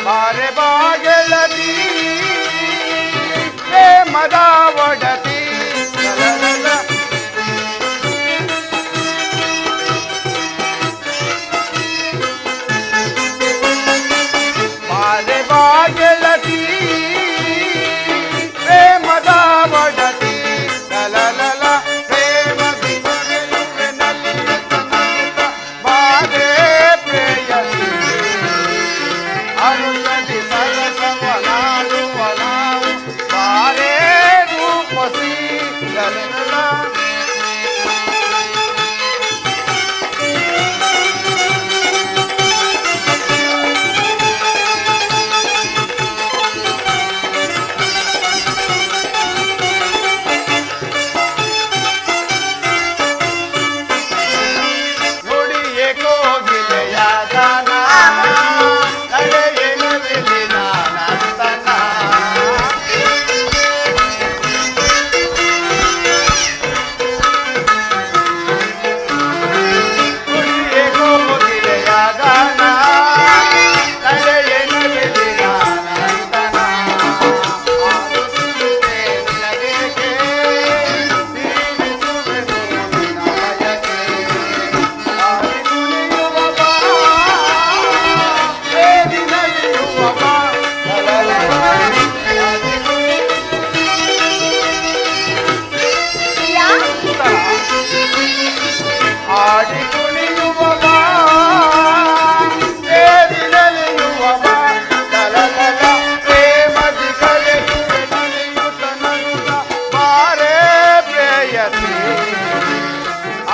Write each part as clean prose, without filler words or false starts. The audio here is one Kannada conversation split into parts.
ಬಾರೆ ಬಾಗೆಳತಿ ಪ್ರೇಮದ ಒಡತಿ ಬಾರೆ ಬಾಗೆಳತಿ ಪ್ರೇಮದ ಒಡತಿ ಲಲಲ ಪ್ರೇಮ ಬಾರೆ ಪ್ರೇಯಸಿ ಅರುಷದಿ ಸರಸವನಾಡು ವನಾವು ಬಾರೆ ರೂಪಸಿ ಲಲಲ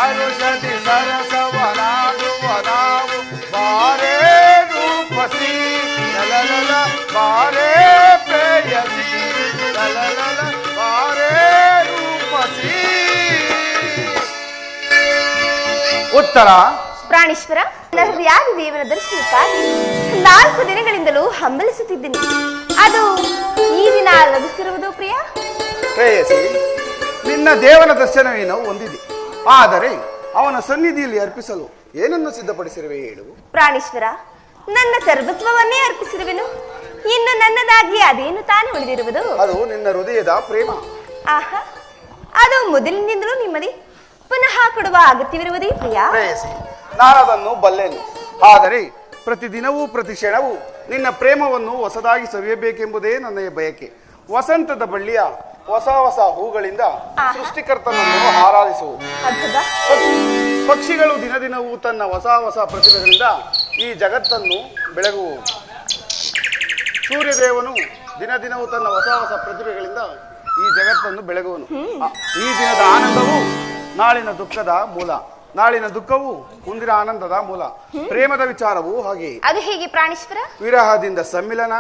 ಅರುಷದಿ ಸರಸವನಾಡು ವನಾವು ಬಾರೆ ರೂಪಸಿ ಲಲಲ ಬಾರೆ ಪ್ರೇಯಸಿ ಲಲಲ ಬಾರೆ ರೂಪಸಿ. ಉತ್ತರ ಪ್ರಾಣೇಶ್ವರ. ನರವ್ಯಾಧಿ ದೇವರ ದರ್ಶನಕ್ಕಾಗಿ 4 ದಿನಗಳಿಂದಲೂ ಹಂಬಲಿಸುತ್ತಿದ್ದೀನಿ. ಅದು ಈ ದಿನ ಲಭಿಸಿರುವುದು ಪ್ರಿಯ? ಪ್ರೇಯಸಿ, ನಿನ್ನ ದೇವನ ದರ್ಶನವೇನೋ ಹೊಂದಿದೆ. ಆದರೆ ಅವನ ಸನ್ನಿಧಿಯಲ್ಲಿ ಅರ್ಪಿಸಲು ಏನನ್ನು ಸಿದ್ಧಪಡಿಸಿರುವೆ ಹೇಳು. ಪ್ರಾಣೇಶ್ವರ, ನನ್ನ ಸರ್ವಸ್ವವನ್ನೇ ಅರ್ಪಿಸಿರುವೆನು. ಇನ್ನು ನನ್ನದಾಗಿ ಅದೇನು ತಾನೇ ಉಳಿದಿರುವುದು? ಅದು ನಿನ್ನ ಹೃದಯದ ಪ್ರೇಮ. ಆಹಾ, ಅದು ಮೊದಲಿನಿಂದಲೂ ನಿಮ್ಮದೇ. ಪುನಃ ಕೊಡುವ ಅಗತ್ಯವಿರುವುದೇ ಪ್ರಿಯ? ಪ್ರೇಯಸಿ, ನಾನದನ್ನು ಬಲ್ಲೆನು. ಆದರೆ ಪ್ರತಿದಿನವೂ ಪ್ರತಿ ಕ್ಷಣವೂ ನಿನ್ನ ಪ್ರೇಮವನ್ನು ಹೊಸದಾಗಿ ಸವಿಯಬೇಕೆಂಬುದೇ ನನ್ನ ಬಯಕೆ. ವಸಂತದ ಬಳ್ಳಿಯ ಹೊಸ ಹೊಸ ಹೂಗಳಿಂದ ಸೃಷ್ಟಿಕರ್ತನನ್ನು ಆರಾಧಿಸುವುದು. ಪಕ್ಷಿಗಳು ದಿನದಿನವೂ ತನ್ನ ಹೊಸ ಹೊಸ ಪ್ರತಿಭೆಗಳಿಂದ ಈ ಜಗತ್ತನ್ನು ಬೆಳಗುವುದು. ಸೂರ್ಯದೇವನು ದಿನದಿನವೂ ತನ್ನ ಹೊಸ ಹೊಸ ಪ್ರತಿಭೆಗಳಿಂದ ಈ ಜಗತ್ತನ್ನು ಬೆಳಗುವನು. ಈ ದಿನದ ಆನಂದವು ನಾಳಿನ ದುಃಖದ ಮೂಲ, ನಾಳಿನ ದುಃಖವು ಮುಂದಿನ ಆನಂದದ ಮೂಲ. ಪ್ರೇಮದ ವಿಚಾರವು ಹಾಗೆ. ಅದು ಹೇಗೆ ಪ್ರಾಣೇಶ್ವರ? ವಿರಹದಿಂದ ಸಮ್ಮಿಲನ,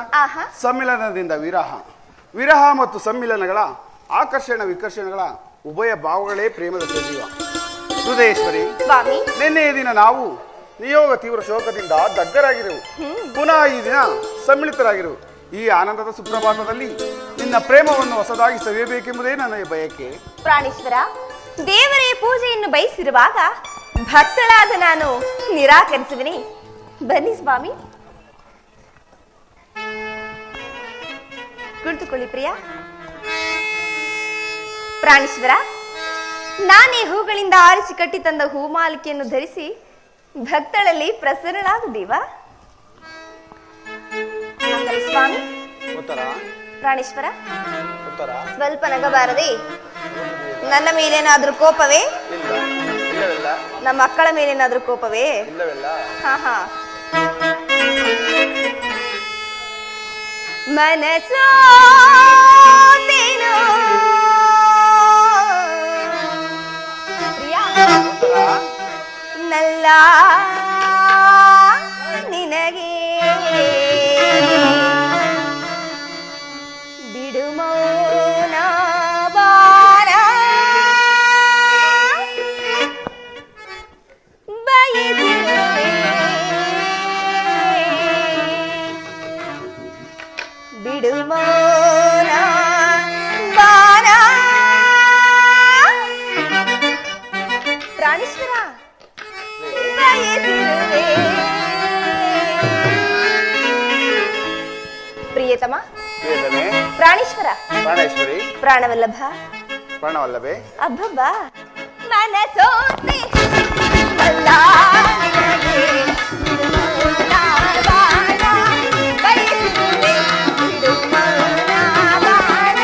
ಸಮ್ಮಿಲನದಿಂದ ವಿರಹ, ವಿರಹ ಮತ್ತು ಸಮ್ಮಿಲನಗಳ ಆಕರ್ಷಣ ವಿಕರ್ಷಣಗಳ ಉಭಯ ಭಾವಗಳೇ ಪ್ರೇಮದ ಸಜೀವ. ಹೃದಯೇಶ್ವರಿ, ನಿನ್ನೆಯ ದಿನ ನಾವು ನಿಯೋಗ ತೀವ್ರ ಶೋಕದಿಂದ ದಗ್ಗರಾಗಿರುವು. ಪುನಃ ಈ ದಿನ ಸಮ್ಮಿಳಿತರಾಗಿರುವು. ಈ ಆನಂದದ ಸುಪ್ರಭಾತದಲ್ಲಿ ನಿನ್ನ ಪ್ರೇಮವನ್ನು ಹೊಸದಾಗಿ ಸವಿಯಬೇಕೆಂಬುದೇ ನನ್ನ ಬಯಕೆ. ಪ್ರಾಣೇಶ್ವರ, ದೇವರೇ ಪೂಜೆಯನ್ನು ಬಯಸಿರುವಾಗ ಭಕ್ತಳಾದ ನಾನು ನಿರಾಕರಿಸುವಿನಿ? ಬನ್ನಿ ಸ್ವಾಮಿ, ಕುಳಿತುಕೊಳ್ಳಿ ಪ್ರಿಯ. ಪ್ರಾಣೇಶ್ವರ, ನಾನೇ ಹೂಗಳಿಂದ ಆರಿಸಿ ಕಟ್ಟಿ ತಂದ ಹೂಮಾಲಿಕೆಯನ್ನು ಧರಿಸಿ ಭಕ್ತಳಲ್ಲಿ ಪ್ರಸನ್ನಳಾಗುದೇವಾ? ಸ್ವಾಮಿ. ಪ್ರಾಣೇಶ್ವರ, ಸ್ವಲ್ಪ ನಗಬಾರದೆ? ನನ್ನ ಮೇಲೇನಾದ್ರೂ ಕೋಪವೇ? ನಮ್ಮ ಮಕ್ಕಳ ಮೇಲೇನಾದ್ರೂ ಕೋಪವೇ? ಹಾ ಹಾ. ಮನಸೋತೇನೋ ಪ್ರಿಯಾ, ನಲ್ಲ ನಿನಗೆ ಬಿಡುಮೌನ ಬಾರ ಬಯಸಿರುವೆ, ಬಿಡುಮೌನ ಬಾರ. ಪ್ರಾಣೇಶ್ವರ, ಬಯಸಿರುವೆ. ಪ್ರಿಯತಮ, ಪ್ರಾಣೇಶ್ವರ, ಪ್ರಾಣೇಶ್ವರಿ, ಪ್ರಾಣವಲ್ಲಭ, ಪ್ರಾಣವಲ್ಲಭೆ, ಅಬ್ಬಬ್ಬ, ಮನಸೋತೆ ಅಲ್ಲ ನಿನಗೆ ಬಿಡುಮೌನ ಬಾರ ಬಯಸಿರುವೆ, ಬಿಡುಮೌನ ಬಾರ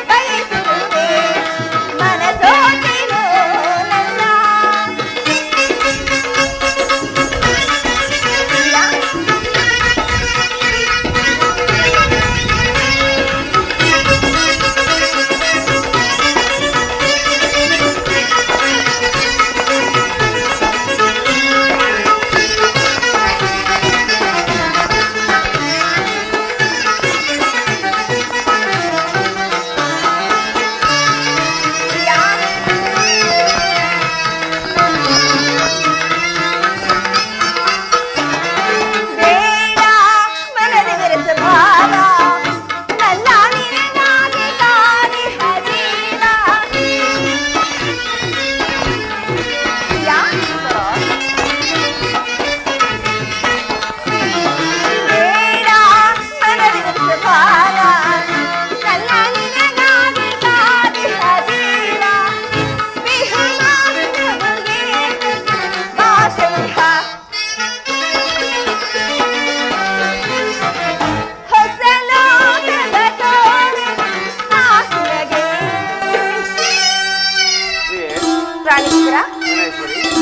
ಬಯಸಿರುವೆ, ಮನಸೋತೆನೋ ನನ್ನ.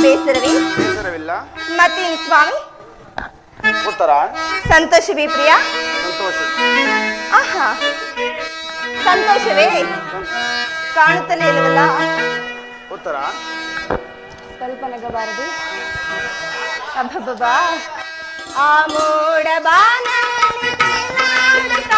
ಬೇಸರವಿಲ್ಲ. ಮತ್ತೇನು ಸ್ವಾಮಿ? ಉತ್ತರ. ಸಂತೋಷವೇ ಪ್ರಿಯ? ಸಂತೋಷ. ಆಹಾ, ಸಂತೋಷವೇ ಕಾಣುತ್ತಲೇ ಇಲ್ಲವಲ್ಲ? ಉತ್ತರ. ಸ್ವಲ್ಪ ನಗಬಾರದು? ಅಬ್ಬಬ್ಬಾ, ಆ ಮೋಡ ಬಾನ ಸಂದೇಶ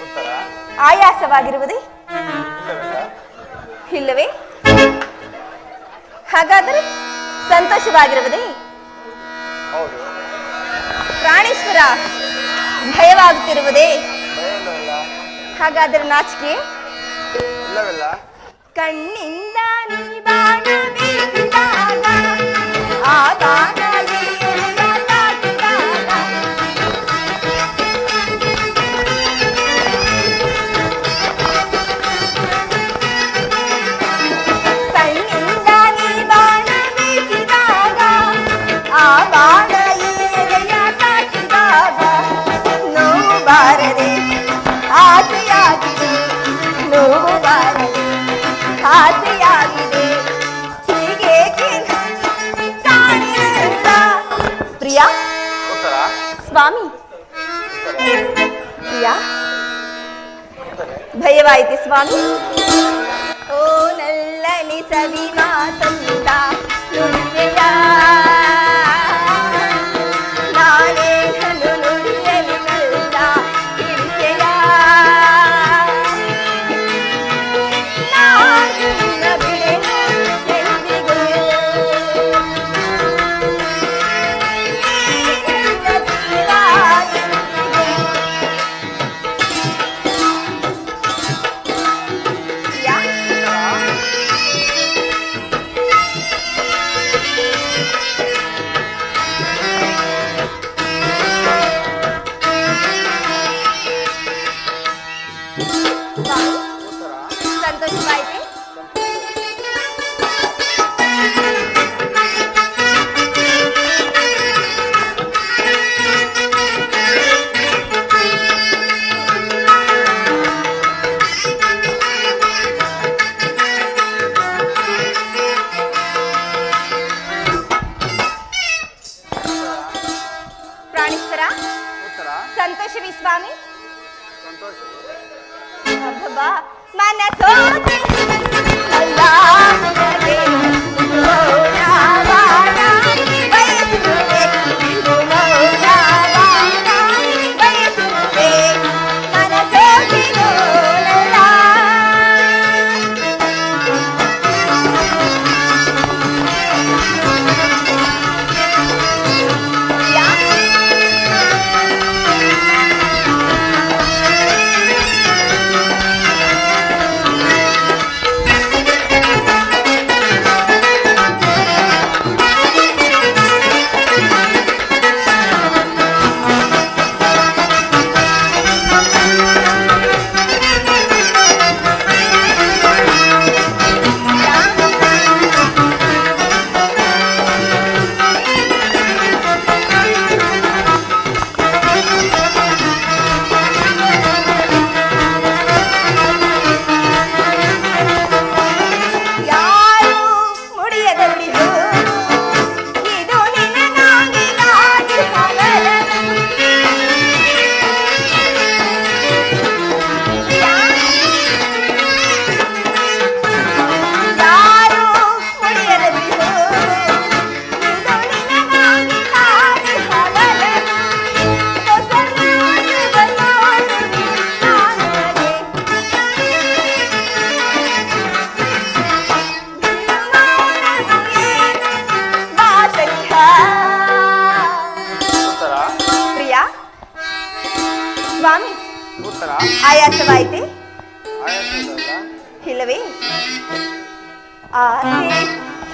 ಉತ್ತರ ಆಯಾಸವಾಗಿರುವುದೇ? ಇಲ್ಲವೇ? ಹಾಗಾದರೆ ಸಂತೋಷವಾಗಿರುವುದೇ? ಹೌದು. ಪ್ರಾಣೇಶ್ವರ, ಭಯವಾಗುತ್ತಿರುವುದೇ? ಹಾಗಾದರೆ ನಾಚಿಕೆ ಇಲ್ಲವಲ್ಲ? ಕಣ್ಣಿಂದ ನೀ ಬಾಣ ಬೀಸಿದಾಗ ಆ ಬಾಣ ಎದೆಯ ತಾಕಿದಾಗ ಕಣ್ಣಿಂದ ನೀ ಬಾಣ ಬೀಸಿದಾಗ ಆ ಬಾಣ ಎದೆಯ ತಾಕಿದಾಗ ನೋವು ಬಾರದೆ ಆಸೆಯಾಗಿದೆ, ನೋವು ಬಾರದೆ ಆಸೆಯಾಗಿದೆ, ಹೀಗೇಕೆ ಕಾಣಿರಲ್ಲ? ಪ್ರಿಯಾ ಉತ್ತರ ಸ್ವಾಮಿ, ಪ್ರಿಯಾ ಭಯವಾಯಿತೆ ಸ್ವಾಮಿ? ಓ ನಲ್ಲನಿ ಸವಿ ಮಾತಂದ ನುಡಿಯೆಯ ನಾನೇನು ನುಡಿಯಲಿ ನಲ್ಲ ಹಿರಿಯೆಯ ನಾನಿನ್ನ ಬಿಡೆನು ಎಂದಿಗೂ ನೀನಿಲ್ಲ ಜೀವ ಎಂದಿಗೂ. ಪ್ರಿಯಾ ಸಂತೋಷವಾಯಿತೆ? ಪ್ರಾಣೇಶ್ವರ, ಉತ್ತರ ಸಂತೋಷವೇ ಸ್ವಾಮಿ? ಸಂತೋಷ. ಅಬ್ಬಬ್ಬಾ, ಮನಸೋತೆ ಅಲ್ಲಾಹನಿಗೆ ಮೌಲಾವಾನ ಬಯಸುವೆ, ಮೌಲಾವಾನ ಬಯಸುವೆ, ಮನಸೋತೆ ಲೋಲಲ. ಯಾರು ಮುಡಿಯದ ನುಡಿದು ಇದು ನಿನಗಾಗಿ ಗಾಗಿ ಹಗಲನು. ಯಾರು ಮುಡಿಯದ ನುಡಿದು ಇದು ನಿನಗಾಗಿ ಗಾಗಿ ಹಗಲನು. ಹೊಸ ನೋಟವನ್ನು ನನಗೆ ಉತ್ತರ ಪ್ರಿಯಾ ಸ್ವಾಮಿ, ಉತ್ತರ ಆಯಾಸವಾಯಿತೆ? ಆಯಾಸ ಇಲ್ಲವಲ್ಲ? ಇಲ್ಲವೇ? ಆಸೆ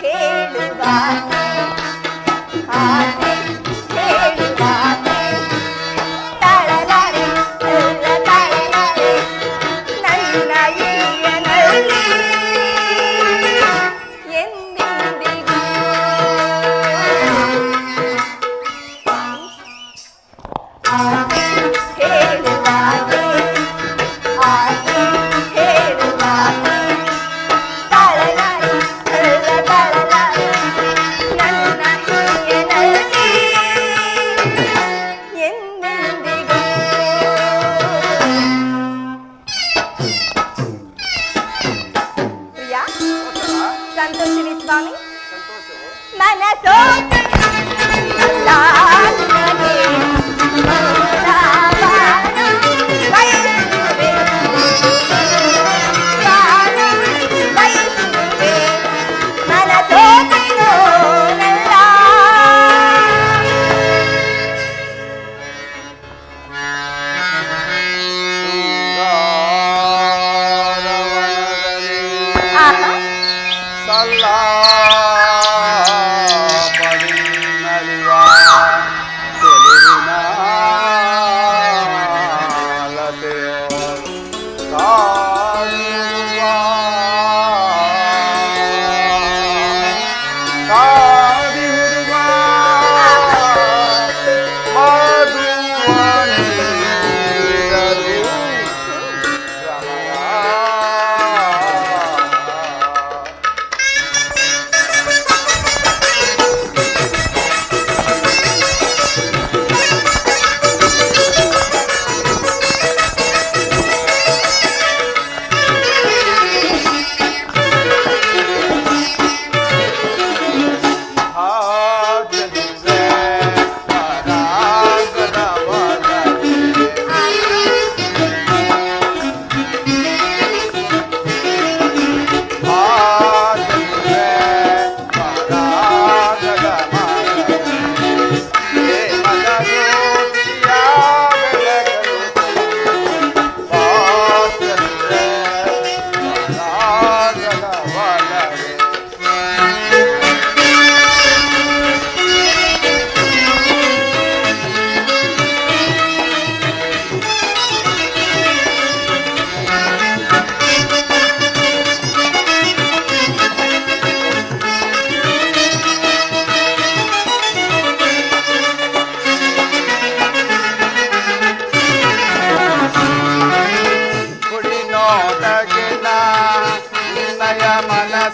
ಹೇಳುವ ಆಸೆ ಹೇಳುವ ತಾಳಲಾರೆ ಎಲ್ಲ ತಾಳಲಾರೆ ನನ್ನ ಈಯನಲ್ಲಿ ಎಂದೆಂದಿಗೂ. ಆಸೆ ಹೇಳುವ ಆಸೆ ಹೇಳುವ ತಾಳಲಾರೆ ಎಲ್ಲ ತಾಳಲಾರೆ ನನ್ನ ಈಯನಲ್ಲಿ ಎಂದೆಂದಿಗೂ. ಪ್ರಿಯಾ ಸಂತೋಷವೇ ಸ್ವಾಮಿ? ಸಂತೋಷವು ಮನಸೋತೆ ಅಲ್ಲಾಹನಿಗೆ ಮೌಲಾವಾನ ಬಯಸುವೆ,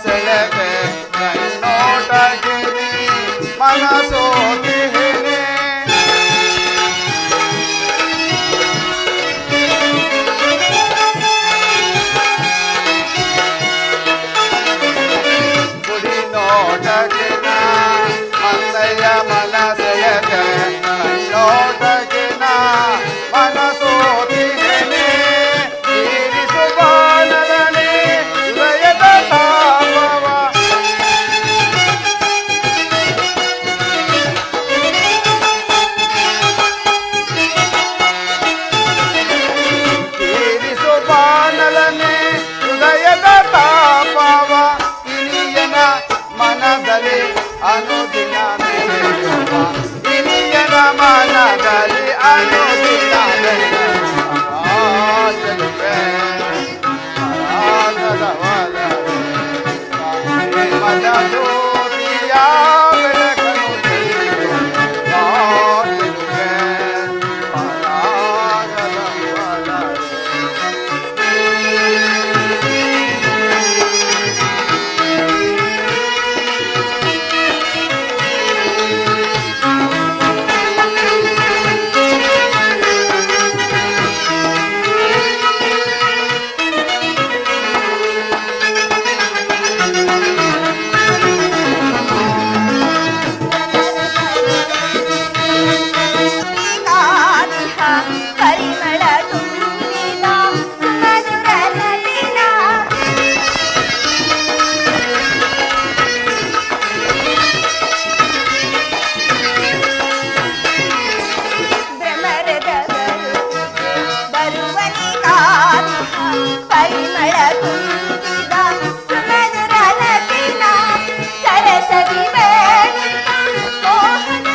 ಸೆಳೆವೆ ಕಣ್ಣೋಟಗಿರಿ ಮನಸೋತಿಹೇನೆ ಗುಡಿ ನೋಟಗಿನ ಮಂದಯ್ಯ ಮನಸೆಳೆವೆ ಕಣ್ಣೋಟಗಿನ ಮನಸೋತಿಹೇನೆ ತೀರಿಸುವಾನದನೆ ಹೃದಯದ ತಾಪವ ತೀರಿಸುವಾನಲನೆ ಹೃದಯದ ತಾಪವ ಇನಿಯನ ಮನದಲ್ಲಿ ಅನುದಿನ ಮೆರೆಯುವ ಇನಿಯನ ಮನದಲ್ಲಿ ಅನುದಿನ ಚೆಲುವೆ ಮದ ಜ್ಯೋತಿಯ ಬೆಳಕನ್ನು ಚೆಲುವೆ ಪರಾಗದ ಪರಿಮಳ ತುಂಬಿದ ಸುಮಧುರ ನಲಿನ ಭ್ರಮರದ ಬರುವನಿ ಕಾದಿಹ ಪರಿಮಳ ತುಂಬಿದ ಸುಮಧುರ ನಲಿನ ಸರಸದಿ ಬೇಣಿತ ಮೋಹನ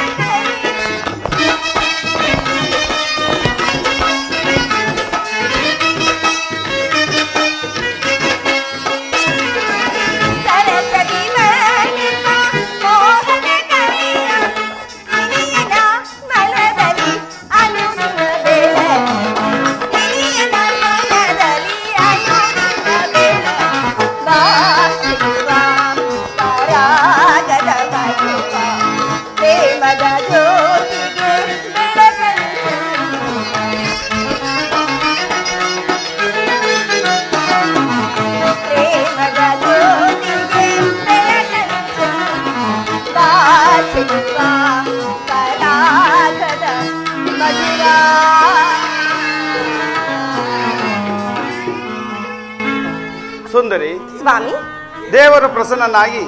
ಸರಸದಿ ಬೇಣಿತ ಮೋಹನ ಕೈಯ ಇನಿಯನ ಮನದಲ್ಲಿ ಅನುದಿನ ಬೆಳಕು ಇನಿಯನ ಮನದಲ್ಲಿ ಅನುದಿನ ಬೆಳಕು ಗಾಸಿರುವ ಪರಾಗದ ಬರುವ ಪ್ರೇಮದ ಜ್ಯೋತಿಗೆ ಬೆಳಕನ್ನು ಪ್ರೇಮದ ಜ್ಯೋತಿಗೆ ಬೆಳಕನ್ನು ಗಾಸಿರುವ ಪರಾಗದ ಮಧುರ ಸುಂದರಿ, ಸ್ವಾಮಿ, ದೇವರು ಪ್ರಸನ್ನನಾಗಿ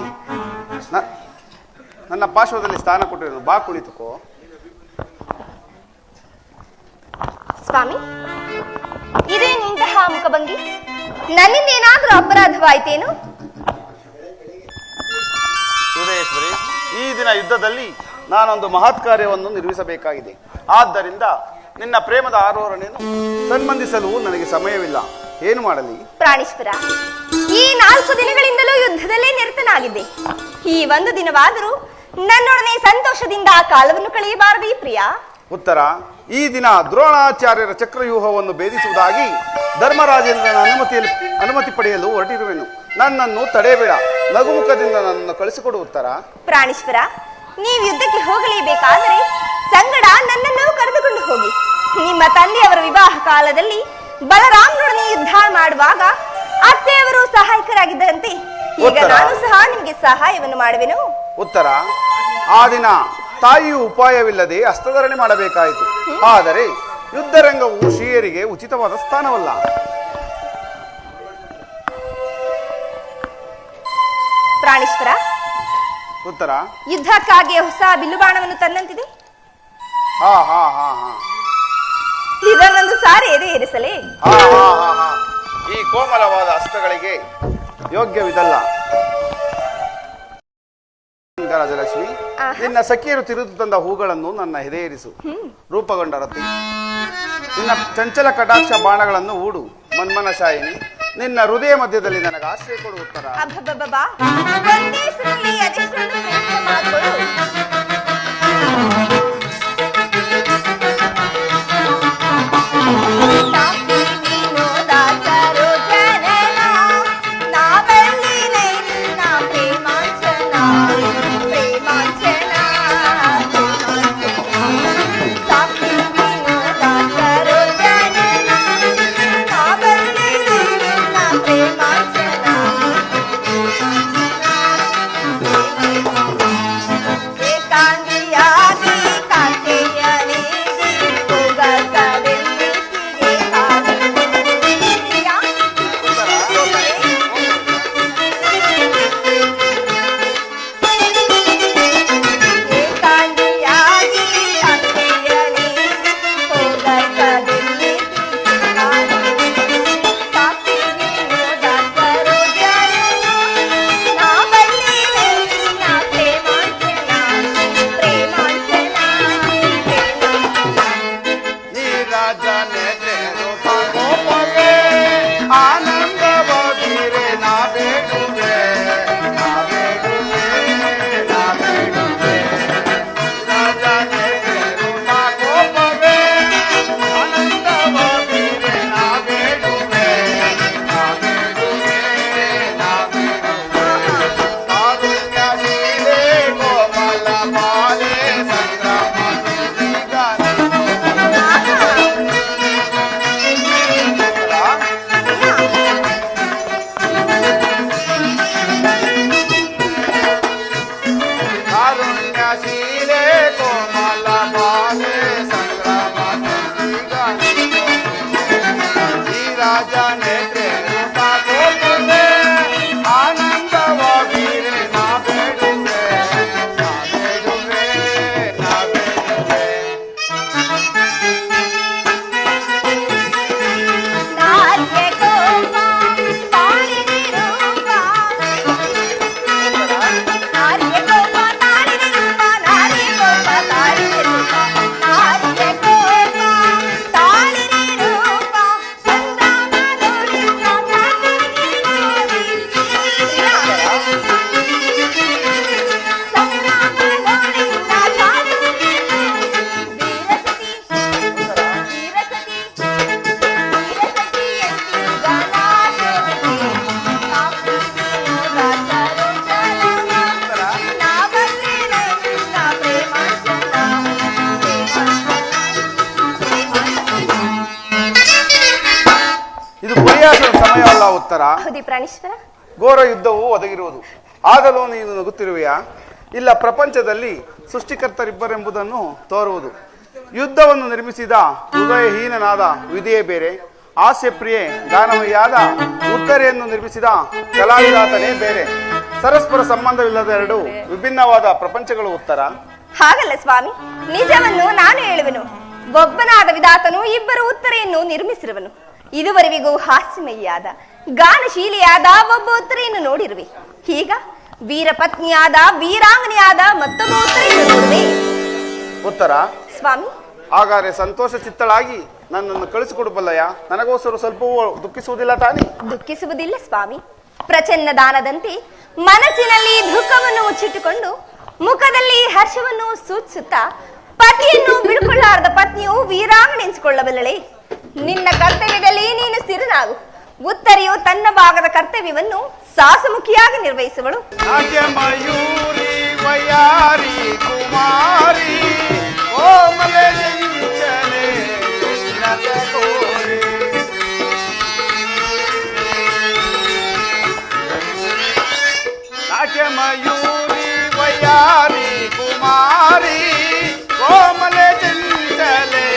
ನನ್ನ ಪಾರ್ಶ್ವದಲ್ಲಿ ಸ್ಥಾನ ಕೊಟ್ಟಿರೋದು. ಬಾ ಕುಳಿತುಕೋ. ಸ್ವಾಮಿ, ಇದೇನು ಇಂತಹ ಮುಖಭಂಗಿ? ನನ್ನಿಂದ ಏನಾದರೂ ಅಪರಾಧವಾಯ್ತೇನು? ಈ ದಿನ ಯುದ್ಧದಲ್ಲಿ ನಾನೊಂದು ಮಹತ್ ಕಾರ್ಯವನ್ನು ನಿರ್ಮಿಸಬೇಕಾಗಿದೆ. ಆದ್ದರಿಂದ ನಿನ್ನ ಪ್ರೇಮದ ಆರೋಹಣೆಯನ್ನು ಸಂಬಂಧಿಸಲು ನನಗೆ ಸಮಯವಿಲ್ಲ. ಏನು ಮಾಡಲಿ? ಪ್ರಾಣೇಶ್ವರ, ಈ 4 ದಿನಗಳಿಂದಲೂ ಯುದ್ಧದಲ್ಲೇ ನಿರತನಾಗಿದ್ದೆ. ಈ ಒಂದು ದಿನವಾದರೂ ನನ್ನೊಡನೆ ಸಂತೋಷದಿಂದ ಆ ಕಾಲವನ್ನು ಕಳೆಯಬಾರದೇ ಪ್ರಿಯ? ಉತ್ತರ, ಈ ದಿನ ದ್ರೋಣಾಚಾರ್ಯರ ಚಕ್ರವ್ಯೂಹವನ್ನು ಭೇದಿಸುವುದಾಗಿ ಧರ್ಮರಾಜೇಂದ್ರನ ಅನುಮತಿ ಪಡೆಯಲು ಹೊರಟಿರುವೆನು. ನನ್ನನ್ನು ತಡೆಯಬೇಡ. ನಗುಮುಖದಿಂದ ನನ್ನನ್ನು ಕಳಿಸಿಕೊಡು. ಉತ್ತರ. ಪ್ರಾಣೇಶ್ವರ, ನೀವು ಯುದ್ಧಕ್ಕೆ ಹೋಗಲೇಬೇಕಾದರೆ ಸಂಗಡ ನನ್ನನ್ನು ಕರೆದುಕೊಂಡು ಹೋಗಿ. ನಿಮ್ಮ ತಂದೆಯವರ ವಿವಾಹ ಕಾಲದಲ್ಲಿ ಬಲರಾಮನೊಡನೆ ಯುದ್ಧ ಮಾಡುವಾಗ ಅತ್ತೆಯವರು ಸಹಾಯಕರಾಗಿದ್ದರಂತೆ. ಈಗ ನಾನು ಸಹ ನಿಮಗೆ ಸಹಾಯವನ್ನು ಮಾಡುವೆನು. ಉತ್ತರ, ಆ ದಿನ ತಾಯಿಯು ಉಪಾಯವಿಲ್ಲದೆ ಹಸ್ತಧರಣೆ ಮಾಡಬೇಕಾಯಿತು. ಆದರೆ ಯುದ್ಧರಂಗವು ಶ್ರೀಯರಿಗೆ ಉಚಿತವಾದ ಸ್ಥಾನವಲ್ಲ. ಪ್ರಾಣೇಶ್ವರ, ಉತ್ತರ, ಯುದ್ಧಕ್ಕಾಗಿ ಹೊಸ ಬಿಲ್ಲುಬಾಣವನ್ನು ತಂದಂತಿದೆ. ಇದನ್ನೊಂದು ಸಾರಿ ಏರಿಸಲೇ? ಈ ಕೋಮಲವಾದ ಹಸ್ತಗಳಿಗೆ ಯೋಗ್ಯವಿದಲ್ಲ. ರಾಜಲಕ್ಷ್ಮಿ, ನಿನ್ನ ಸಖಿಯರು ತಿರುದು ತಂದ ಹೂಗಳನ್ನು ನನ್ನ ಎದೆಯೇರಿಸು. ರೂಪಗೊಂಡ ರತಿ, ನಿನ್ನ ಚಂಚಲ ಕಟಾಕ್ಷ ಬಾಣಗಳನ್ನು ಹೂಡು. ಮನ್ಮನ ಶಾಯಿನಿ, ನಿನ್ನ ಹೃದಯ ಮಧ್ಯದಲ್ಲಿ ನನಗೆ ಆಶ್ರಯ ಕೊಡು. ಉತ್ತರ. ಸಮಯವಲ್ಲ. ಉತ್ತರ. ಘೋರ ಯುದ್ಧವು ಒದಗಿರುವುದು. ಆಗಲೂ ನೀನು ನಗುತ್ತಿರುವೆಯಾ? ಇಲ್ಲ, ಪ್ರಪಂಚದಲ್ಲಿ ಸೃಷ್ಟಿಕರ್ತರಿಬ್ಬರೆಂಬುದನ್ನು ತೋರುವುದು. ಯುದ್ಧವನ್ನು ನಿರ್ಮಿಸಿದ ಹೃದಯಹೀನನಾದ ವಿಧಿಯೇ ಬೇರೆ, ಹಾಸ್ಯಪ್ರಿಯೆ ಗಾನಮಯಿಯಾದ ಉತ್ತರೆಯನ್ನು ನಿರ್ಮಿಸಿದ ಕಲಾವಿದಾತನೇ ಬೇರೆ. ಪರಸ್ಪರ ಸಂಬಂಧವಿಲ್ಲದ ಎರಡು ವಿಭಿನ್ನವಾದ ಪ್ರಪಂಚಗಳು. ಉತ್ತರ. ಹಾಗಲ್ಲ ಸ್ವಾಮಿ, ನಿಜವನ್ನು ನಾನು ಹೇಳುವೆನು. ಒಬ್ಬನಾದ ವಿಧಾತನು ಇಬ್ಬರು ಉತ್ತರೆಯನ್ನು ನಿರ್ಮಿಸಿರುವನು. ಇದುವರೆವಿಗೂ ಹಾಸ್ಯಮಯಿಯಾದ ಗಾನಶೀಲಿಯಾದ ಒಬ್ಬ ಉತ್ತರೆಯನ್ನು ನೋಡಿರುವೆ. ಈಗ ವೀರಪತ್ನಿಯಾದ ವೀರಾಂಗನೆಯಾದ ಮತ್ತೊಬ್ಬ ಉತ್ತರ ನೋಡುವೆ. ಉತ್ತರ ಸ್ವಾಮಿ, ಹಾಗಾದ್ರೆ ಸಂತೋಷ ಚಿತ್ತಳಾಗಿ ನನ್ನನ್ನು ಕಳಿಸಿಕೊಡಬಲ್ಲಯ್ಯ. ನನಗೋಸ್ಕರ ಸ್ವಲ್ಪವೂ ದುಃಖಿಸುವುದಿಲ್ಲ ತಾನೇ? ದುಃಖಿಸುವುದಿಲ್ಲ ಸ್ವಾಮಿ. ಪ್ರಚನ್ನ ದಾನದಂತೆ ಮನಸ್ಸಿನಲ್ಲಿ ದುಃಖವನ್ನು ಮುಚ್ಚಿಟ್ಟುಕೊಂಡು ಮುಖದಲ್ಲಿ ಹರ್ಷವನ್ನು ಸೂಚಿಸುತ್ತಾ ಪತಿಯನ್ನು ಬಿಡುಕೊಳ್ಳಾರದ ಪತ್ನಿಯು ವೀರಾಂಗನೆನಿಸಿಕೊಳ್ಳಬಲ್ಲಳೆ. ನಿನ್ನ ಕರ್ತವ್ಯದಲ್ಲಿ ನೀನು ಸ್ಥಿರನಾಗು. ಉತ್ತರೆಯು ತನ್ನ ಭಾಗದ ಕರ್ತವ್ಯವನ್ನು ಸಾಸಮುಖಿಯಾಗಿ ನಿರ್ವಹಿಸುವಳು. ಮಯೂರಿ ವಯಾರಿ ಕುಮಾರಿ ಕೋಮಲೆ ಚಂಚಲೆ ನಗಗೋರಿ. ಮಯೂರಿ ವಯಾರಿ ಕುಮಾರಿ ಕೋಮಲೆ ಚಂಚಲೆ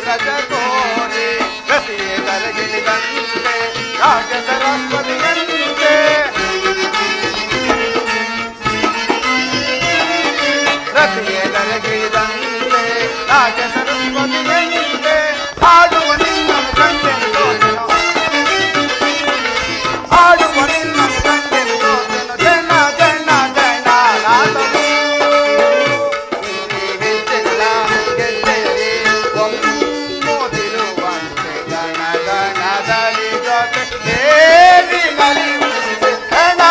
ನಗಗೋರಿ. ಗತಿಯೇ ತರಗಿಳಿದಂತೆ ರಾಜ ಸರಸ್ವತಿಯಂತೆ ರತಿಯೇ ತರಗಿಳಿದಂತೆ ರಾಜ ಸರಸ್ವತಿಯಂತೆ ಆಡುವ ನಿನ್ನನ್ನು ಕಂಡೆನು ಸೋತೆನು, ಆಡುವ ನಿನ್ನನ್ನು ಕಂಡೆನು ಸೋತೆನು. ಜನ ಜನ ಜನ ನಾದವು ಹೆಜ್ಜೆಗಳ ಗೆಜ್ಜೆಯಲಿ ಒಮ್ಮೋದಿರುವಂತೆ ಗಣ ಗಣದಲ್ಲಿ ಜೊತೆ ಏರಿ ನಲಿಯುವಂತೆ ಜನ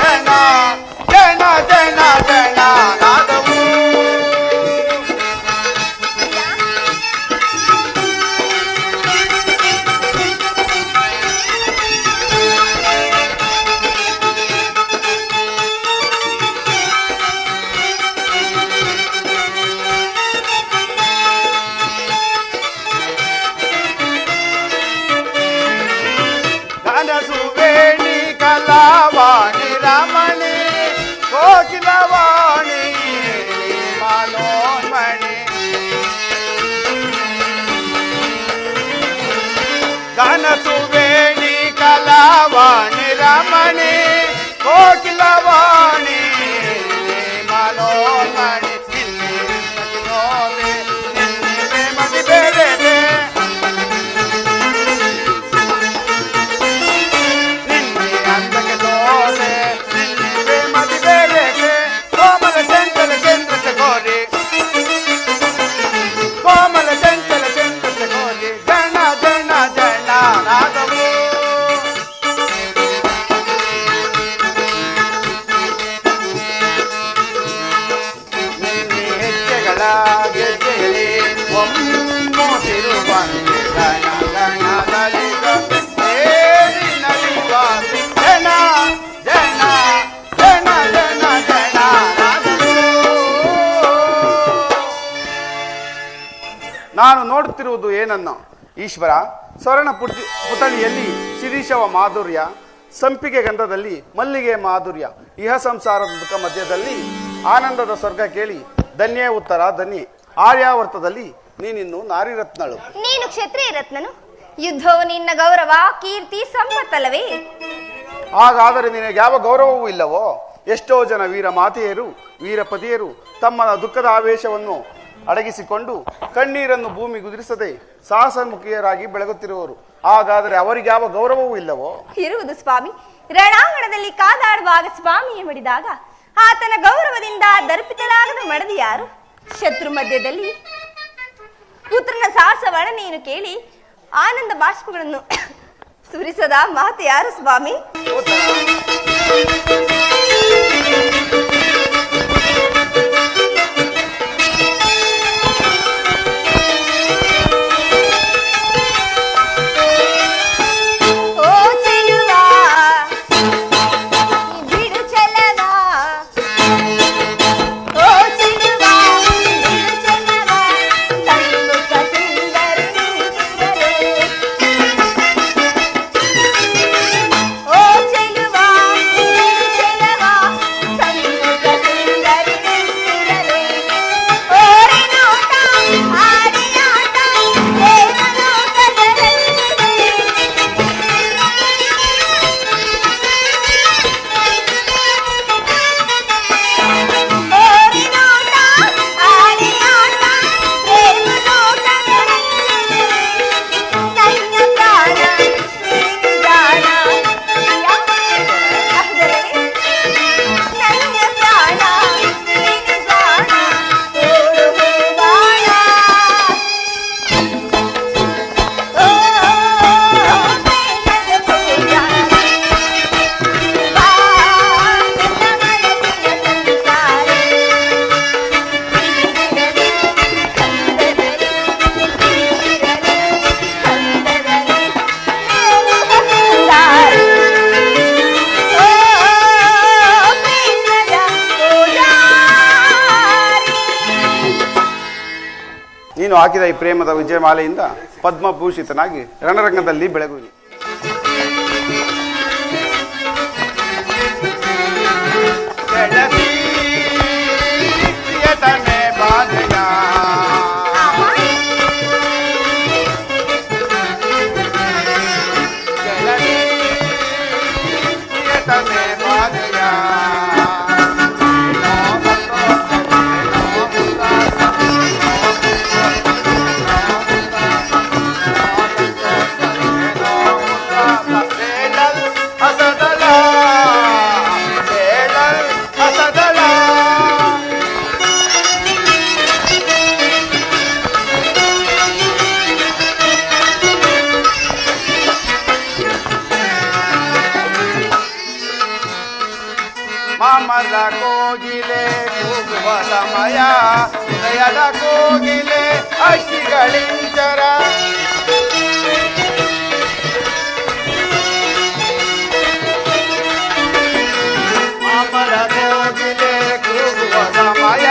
ಜನ ಜನ ಜನ ಜನ ನಾದವು. ಘನಸುವೇಣಿ ಕಲಾವಾಣಿ ರಮಣಿ ಕೋಕಿಲವಾಣಿ ಮನೋನ್ಮಣಿ. ಘನಸುವೇಣಿ ಕಲಾವಾಣಿ ರಮಣಿ ಕೋಕಿಲವಾಣಿ ಮನೋನ್ಮಣಿ. ನಿನ್ನೆ ಮತಿ ಬೇರೆ ಕೋಮಲ ಚಂಚಲ ಚಂದ್ರ ಚಕೋರಿ ಜನ ಜನ ಜನ ನಾದವು. ನಿನ್ನೆ ಹೆಜ್ಜೆಗಳ ಗೆಜ್ಜೆಯಲ್ಲಿ ಒಮ್ಮೋದಿರುವಂತೆ ಗಣ ಗಣದಲ್ಲಿ ಏರಿ ನಲಿಯುವಂತೆ ಜನ ಜನ ಜನ ಜನ ಜನ ನಾದವು. ನಾನು ನೋಡುತ್ತಿರುವುದು ಏನನ್ನು ಈಶ್ವರ? ಸ್ವರ್ಣ ಪುಟಳಿಯಲ್ಲಿ ಶಿರೀಷವ ಮಾಧುರ್ಯ, ಸಂಪಿಗೆ ಗಂಧದಲ್ಲಿ ಮಲ್ಲಿಗೆ ಮಾಧುರ್ಯ, ಇಹ ಸಂಸಾರದ ದುಃಖ ಮಧ್ಯದಲ್ಲಿ ಆನಂದದ ಸ್ವರ್ಗ ಕೇಳಿ ಧನ್ಯೇ ಉತ್ತರ ಧನ್ಯೆ. ಆರ್ಯಾವರ್ತದಲ್ಲಿ ನೀನಿನ್ನು ನಾರಿರತ್ನಳು. ನೀನು ಕ್ಷತ್ರಿಯ ರತ್ನನು. ಯುದ್ಧವು ನಿನ್ನ ಗೌರವ ಕೀರ್ತಿ ಸಂಪತ್ತಲ್ಲವೇ? ಹಾಗಾದರೆ ನಿನಗೆ ಯಾವ ಗೌರವವೂ ಇಲ್ಲವೋ? ಎಷ್ಟೋ ಜನ ವೀರ ಮಾತೆಯರು ವೀರಪತಿಯರು ತಮ್ಮ ದುಃಖದ ಆವೇಶವನ್ನು ಅಡಗಿಸಿಕೊಂಡು ಕಣ್ಣೀರನ್ನು ಭೂಮಿ ಗುದಿರಿಸದೆ ಸಾಹಸಮುಖಿಯರಾಗಿ ಬೆಳಗುತ್ತಿರುವರು. ಹಾಗಾದರೆ ಅವರಿಗೆ ಯಾವ ಗೌರವವೂ ಇಲ್ಲವೋ? ಇರುವುದು ಸ್ವಾಮಿ. ರಣಾಂಗಣದಲ್ಲಿ ಕಾದಾಡುವಾಗ ಸ್ವಾಮಿಯ ಮಡಿದಾಗ ಆತನ ಗೌರವದಿಂದ ದರ್ಪಿತಲಾಗದ ಮಡದಿ ಯಾರು? ಶತ್ರು ಮಧ್ಯದಲ್ಲಿ ಪುತ್ರನ ಸಾಹಸ ವರ್ಣನೆಯನ್ನು ಕೇಳಿ ಆನಂದ ಬಾಷ್ಪಗಳನ್ನು ಸುರಿಸದ ಮಾತು ಯಾರು ಸ್ವಾಮಿ? ನೀನು ಹಾಕಿದ ಈ ಪ್ರೇಮದ ವಿಜಯಮಾಲೆಯಿಂದ ಪದ್ಮಭೂಷಿತನಾಗಿ ರಣರಂಗದಲ್ಲಿ ಬೆಳಗುವಿನಿ. ಮಾಮರ ಕೋಗಿಲೆ ಕೂಗುವ ಸಮಯ, ಹೃದಯದ ಕೋಗಿಲೆ ಅಕ್ಕಿಗಳಿಂಚರ. ಮಾಮರ ಕೋಗಿಲೆ ಕೂಗುವ ಸಮಯ,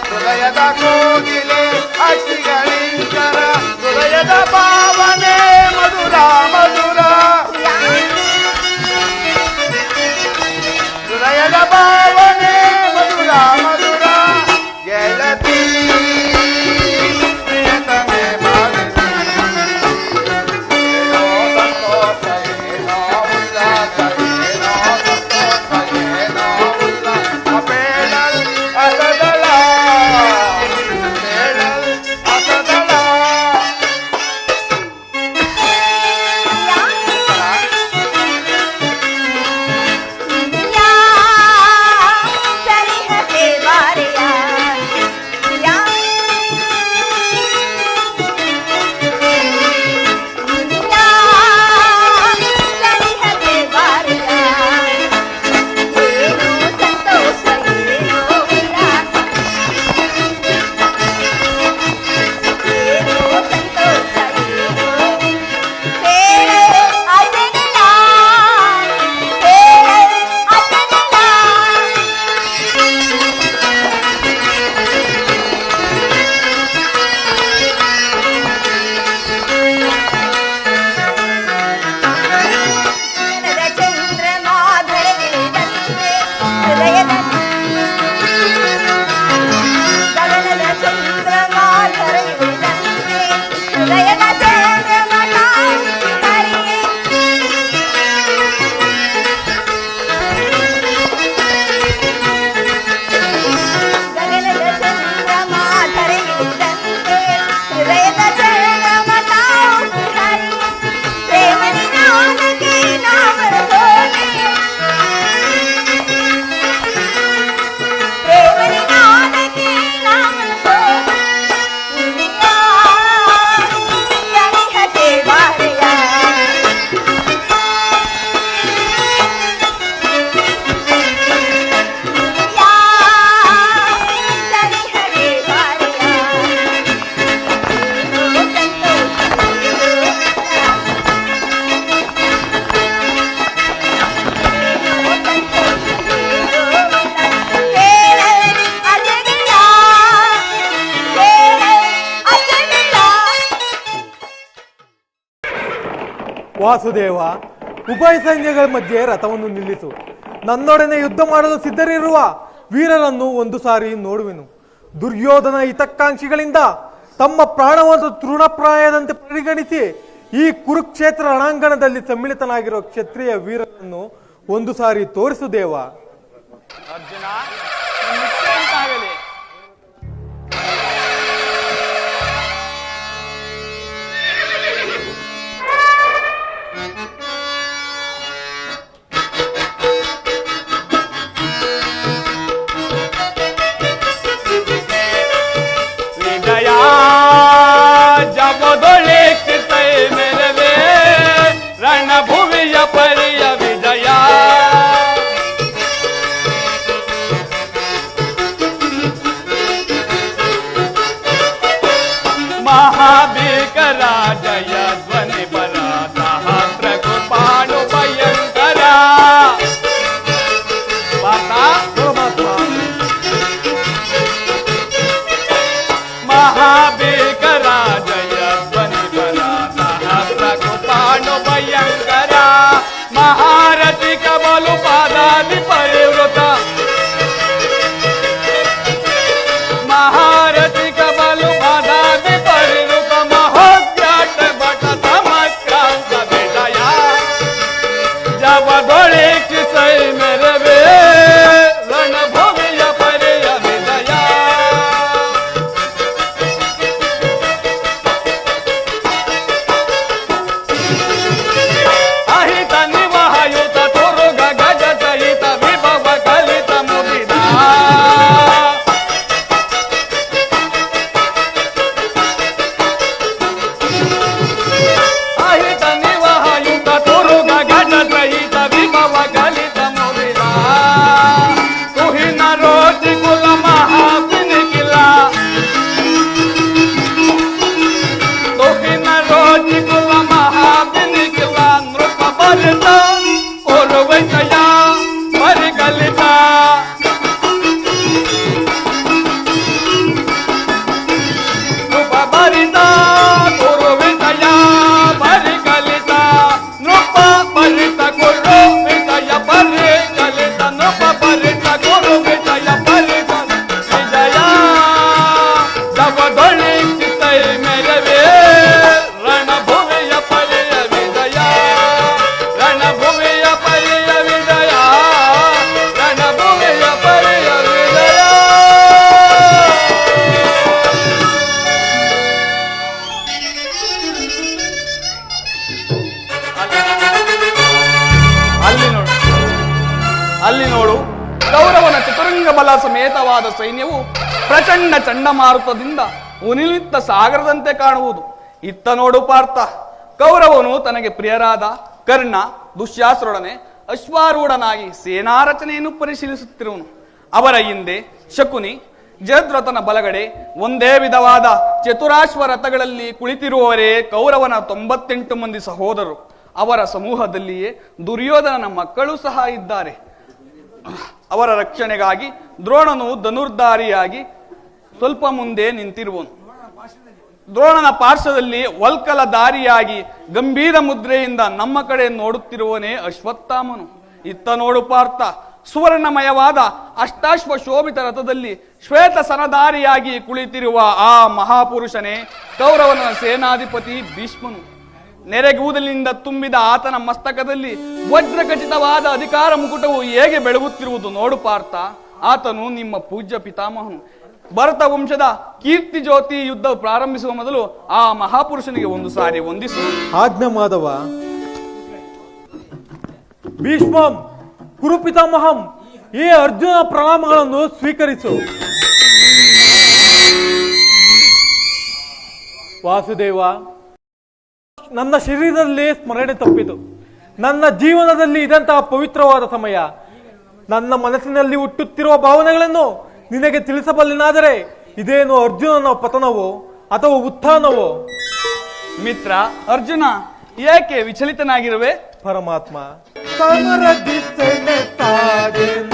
ಹೃದಯದ ಕೋಗಿಲೆ ಅಕ್ಕಿಗಳಿಂಚರ. ಹೃದಯದ ಭಾವನೆ ಮಧುರ ಮಧುರ, ಹೃದಯದ ಭಾವನೆ ಮಧುರ ಮಧುರ. ಗೆಳತಿ ಪ್ರಿಯತಮೆ ಬಾಳಿಸಿ, ಏನೋ ಸಂತೋಷ ಏನೋ ಉಲ್ಲಾಸ, ಏನೋ ಸಂತೋಷ ಏನೋ ಉಲ್ಲಾಸ. ಬೇಡಲ್ ಅಸದಳ, ಬೇಡಲ್ ಅಸದಳ. ವಾಸುದೇವ, ಉಭಯ ಸೈನ್ಯಗಳ ಮಧ್ಯೆ ರಥವನ್ನು ನಿಲ್ಲಿಸು. ನನ್ನೊಡನೆ ಯುದ್ಧ ಮಾಡಲು ಸಿದ್ಧರಿರುವ ವೀರರನ್ನು ಒಂದು ಸಾರಿ ನೋಡುವೆನು. ದುರ್ಯೋಧನ ಹಿತಕಾಂಕ್ಷಿಗಳಿಂದ ತಮ್ಮ ಪ್ರಾಣವನ್ನು ತೃಣಪ್ರಾಯದಂತೆ ಪರಿಗಣಿಸಿ ಈ ಕುರುಕ್ಷೇತ್ರ ರಣಾಂಗಣದಲ್ಲಿ ಸಮ್ಮಿಳಿತನಾಗಿರುವ ಕ್ಷತ್ರಿಯ ವೀರರನ್ನು ಒಂದು ಸಾರಿ ತೋರಿಸು ದೇವ. ಅರ್ಜುನ, ರಣಭೂಮಿಯ ಪರಿಯ ವಿಜಯ ಅಲ್ಲಿ ನೋಡು, ಕೌರವನ ಚತುರಂಗ ಬಲ ಸಮೇತವಾದ ಸೈನ್ಯವು ಪ್ರಚಂಡ ಚಂಡಮಾರುತದಿಂದ ಉನಿಲಿತ್ತ ಸಾಗರದಂತೆ ಕಾಣುವುದು. ಇತ್ತ ನೋಡು ಪಾರ್ಥ, ಕೌರವನು ತನಗೆ ಪ್ರಿಯರಾದ ಕರ್ಣ, ದುಶ್ಯಾಸರೊಡನೆ ಅಶ್ವಾರೂಢನಾಗಿ ಸೇನಾ ರಚನೆಯನ್ನು ಪರಿಶೀಲಿಸುತ್ತಿರುವನು. ಅವರ ಹಿಂದೆ ಶಕುನಿ, ಜಯದ್ರಥನ ಬಲಗಡೆ ಒಂದೇ ವಿಧವಾದ ಚತುರಾಶ್ವ ರಥಗಳಲ್ಲಿ ಕುಳಿತಿರುವವರೇ ಕೌರವನ 98 ಮಂದಿ ಸಹೋದರರು. ಅವರ ಸಮೂಹದಲ್ಲಿಯೇ ದುರ್ಯೋಧನನ ಮಕ್ಕಳು ಸಹ ಇದ್ದಾರೆ. ಅವರ ರಕ್ಷಣೆಗಾಗಿ ದ್ರೋಣನು ಧನುರ್ಧಾರಿಯಾಗಿ ಸ್ವಲ್ಪ ಮುಂದೆ ನಿಂತಿರುವನು. ದ್ರೋಣನ ಪಾರ್ಶ್ವದಲ್ಲಿ ವಲ್ಕಲಧಾರಿಯಾಗಿ ಗಂಭೀರ ಮುದ್ರೆಯಿಂದ ನಮ್ಮ ಕಡೆ ನೋಡುತ್ತಿರುವನೇ ಅಶ್ವತ್ಥಾಮನು. ಇತ್ತ ನೋಡು ಪಾರ್ಥ, ಸುವರ್ಣಮಯವಾದ ಅಷ್ಟಾಶ್ವ ಶೋಭಿತ ರಥದಲ್ಲಿ ಶ್ವೇತ ಸರಧಾರಿಯಾಗಿ ಕುಳಿತಿರುವ ಆ ಮಹಾಪುರುಷನೇ ಕೌರವನ ಸೇನಾಧಿಪತಿ ಭೀಷ್ಮನು. ನೆರೆಗೂದಲಿನಿಂದ ತುಂಬಿದ ಆತನ ಮಸ್ತಕದಲ್ಲಿ ವಜ್ರಖಚಿತವಾದ ಅಧಿಕಾರ ಮುಕುಟವು ಹೇಗೆ ಬೆಳಗುತ್ತಿರುವುದು ನೋಡು ಪಾರ್ಥ. ಆತನು ನಿಮ್ಮ ಪೂಜ್ಯ ಪಿತಾಮಹನು. ಭರತ ವಂಶದ ಕೀರ್ತಿ ಜ್ಯೋತಿ ಯುದ್ಧ ಪ್ರಾರಂಭಿಸುವ ಮೊದಲು ಆ ಮಹಾಪುರುಷನಿಗೆ ಒಂದು ಸಾರಿ ವಂದಿಸು. ಆಜ್ಞಾ ಮಾಧವ. ಭೀಷ್ಮಂ ಕುರುಪಿತಾಮಹಂ, ಈ ಅರ್ಜುನ ಪ್ರಣಾಮಗಳನ್ನು ಸ್ವೀಕರಿಸು. ವಾಸುದೇವ, ನನ್ನ ಶರೀರದಲ್ಲಿ ಸ್ಮರಣೆ ತಪ್ಪಿತು. ನನ್ನ ಜೀವನದಲ್ಲಿ ಇದಂತಹ ಪವಿತ್ರವಾದ ಸಮಯ. ನನ್ನ ಮನಸ್ಸಿನಲ್ಲಿ ಹುಟ್ಟುತ್ತಿರುವ ಭಾವನೆಗಳನ್ನು ನಿನಗೆ ತಿಳಿಸಬಲ್ಲೆನಾದರೆ ಇದೇನು ಅರ್ಜುನನ ಪತನವೋ ಅಥವಾ ಉತ್ಥಾನವೋ? ಮಿತ್ರ ಅರ್ಜುನ, ಏಕೆ ವಿಚಲಿತನಾಗಿರುವೆ? ಪರಮಾತ್ಮ, ಸಮರದಿಸೆನೆ ತಾಡೆನ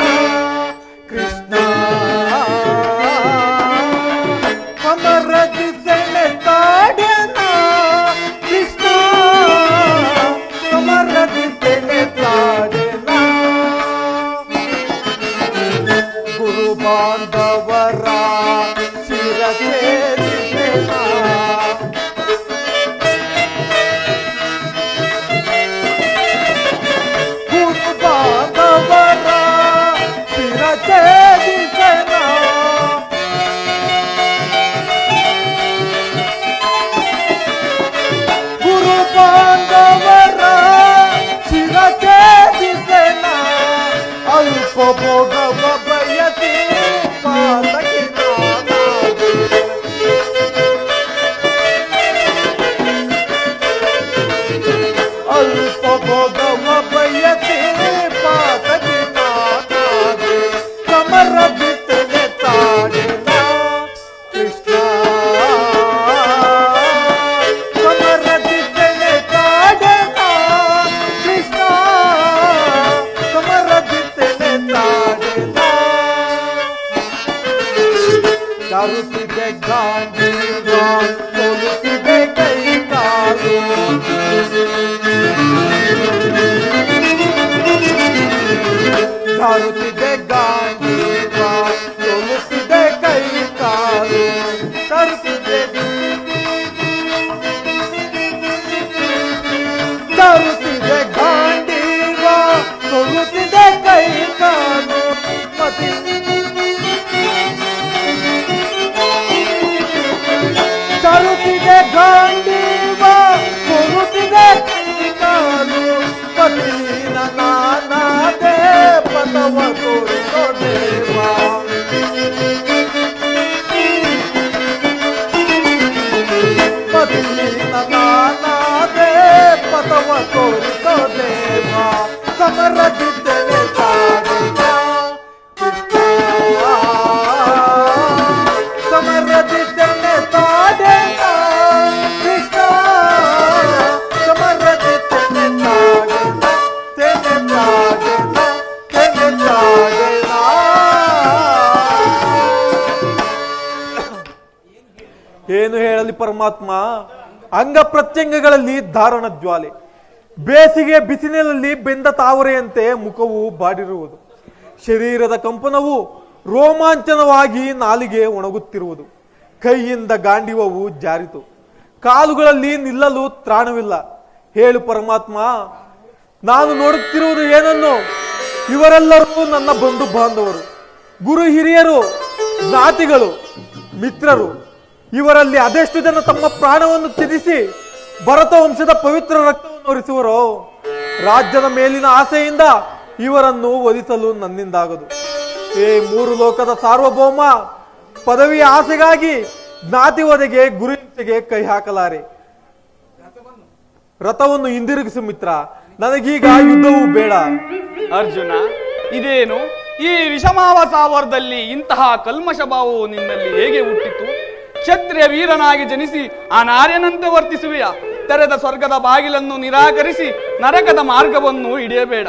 ಕೃಷ್ಣ, ಸಮರದಿಸೆನೆ ತಾಡೆನ ಕೃಷ್ಣ, ಸಮರದಿಸೆನೆ ತಾಡೆನ ಗುರು ಬಾಂಧವರ ಶಿರಸೇರಿಸೆನ, ಗುರು ಬಾಂಧವರ ಶಿರಸೇರಿಸೆನ, ಗುರು ಬಾಂಧವರ ಶಿರಸೇರಿಸೆನ, ಅಲ್ಪ ಭೋಗವ ಬಯಸಿ ಅಲ್ಪ ಭೋಗವ ಬಯಸಿ ಪಾತಕಿನಾದೆ, ಸಮರ ಬಿತ್ತನೆ ತಾಡಿನ ಕೃಷ್ಣ, ಸಮರ ಬಿತ್ತನೆ ತಾಡಿನ ಕೃಷ್ಣ, ಸಮರ ಬಿತ್ತನೆ ತಾಡಿನ ಚಾರುತ್ತಿದೆ ಗಾಂಧೀವ, ಸೋಲುತ್ತಿದೆ ಕೈ ಕಾಲು, ಚಾರುತ್ತಿದೆ ಗಾಂಧೀವ, ಸೋಲುತ್ತಿದೆ ಕೈ ಕಾಲು, ಚಾರುತ್ತಿದೆ ಚಾರುತ್ತಿದೆ ಗಾಂಧೀವ, ಸೋಲುತ್ತಿದೆ ಕೈ ಕಾಲು, ಮತಿ ಚಾರುತ್ತಿದೆ ಗಾಂಧೀವ, ಸೋಲುತ್ತಿದೆ ಕೈ ಕಾಲು, ಪತಿನ ನಾನಾದೆ ಪದವ ತೋರಿಸೋ ದೇವ, ಪತಿನ ನಾನಾದೆ ಪದವ ತೋರಿಸೋ ದೇವ, ಸಮರದಿದ್ದನೆ ತಾಡಿನ ಕೃಷ್ಣ, ಸಮರದಿದ್ದನೆ ತಾಡಿನ ಕೃಷ್ಣ, ಸಮರದಿದ್ದನೆ ತಾಡಿನ ತೆನೆ ತಾಡಿನ ತೆನೆ ತಾಡಿನ. ಏನು ಹೇಳಲಿ ಪರಮಾತ್ಮ, ಅಂಗ ಪ್ರತ್ಯಂಗಗಳಲ್ಲಿ ಧಾರಣ ಜ್ವಾಲೆ, ಬೇಸಿಗೆ ಬಿಸಿಲಿನಲ್ಲಿ ಬೆಂದ ತಾವರೆಯಂತೆ ಮುಖವು ಬಾಡಿರುವುದು, ಶರೀರದ ಕಂಪನವು ರೋಮಾಂಚನವಾಗಿ ನಾಲಿಗೆ ಒಣಗುತ್ತಿರುವುದು, ಕೈಯಿಂದ ಗಾಂಡಿವವು ಜಾರಿತು, ಕಾಲುಗಳಲ್ಲಿ ನಿಲ್ಲಲು ತ್ರಾಣವಿಲ್ಲ. ಹೇಳು ಪರಮಾತ್ಮ, ನಾನು ನೋಡುತ್ತಿರುವುದು ಏನನ್ನು? ಇವರೆಲ್ಲರೂ ನನ್ನ ಬಂಧು ಬಾಂಧವರು, ಗುರು ಹಿರಿಯರು, ಜ್ಞಾತಿಗಳು, ಮಿತ್ರರು. ಇವರಲ್ಲಿ ಅದೆಷ್ಟು ಜನ ತಮ್ಮ ಪ್ರಾಣವನ್ನು ತ್ಯಜಿಸಿ ಭರತ ವಂಶದ ಪವಿತ್ರ ರಕ್ತವನ್ನು ಹರಿಸುವರೋ? ರಾಜ್ಯದ ಮೇಲಿನ ಆಸೆಯಿಂದ ಇವರನ್ನು ವಧಿಸಲು ನನ್ನಿಂದಾಗದು. ಏ ಮೂರು ಲೋಕದ ಸಾರ್ವಭೌಮ, ಪದವಿಯ ಆಸೆಗಾಗಿ ಜ್ಞಾತಿ ವಧೆಗೆ ಗುರುಹಿಂಸೆಗೆ ಕೈ ಹಾಕಲಾರೆ. ರಥವನ್ನು ಹಿಂದಿರುಗಿಸು ಮಿತ್ರ, ನನಗೀಗ ಯುದ್ಧವೂ ಬೇಡ. ಅರ್ಜುನ, ಇದೇನು ಈ ವಿಷಮಾವ ಸಾವರದಲ್ಲಿ ಇಂತಹ ಕಲ್ಮಶ ಭಾವವು ನಿನ್ನಲ್ಲಿ ಹೇಗೆ ಹುಟ್ಟಿತು? ಕ್ಷತ್ರಿಯ ವೀರನಾಗಿ ಜನಿಸಿ ಆ ನಾರ್ಯನಂತೆ ವರ್ತಿಸುವೆಯಾ? ತೆರೆದ ಸ್ವರ್ಗದ ಬಾಗಿಲನ್ನು ನಿರಾಕರಿಸಿ ನರಕದ ಮಾರ್ಗವನ್ನು ಹಿಡಿಯಬೇಡ.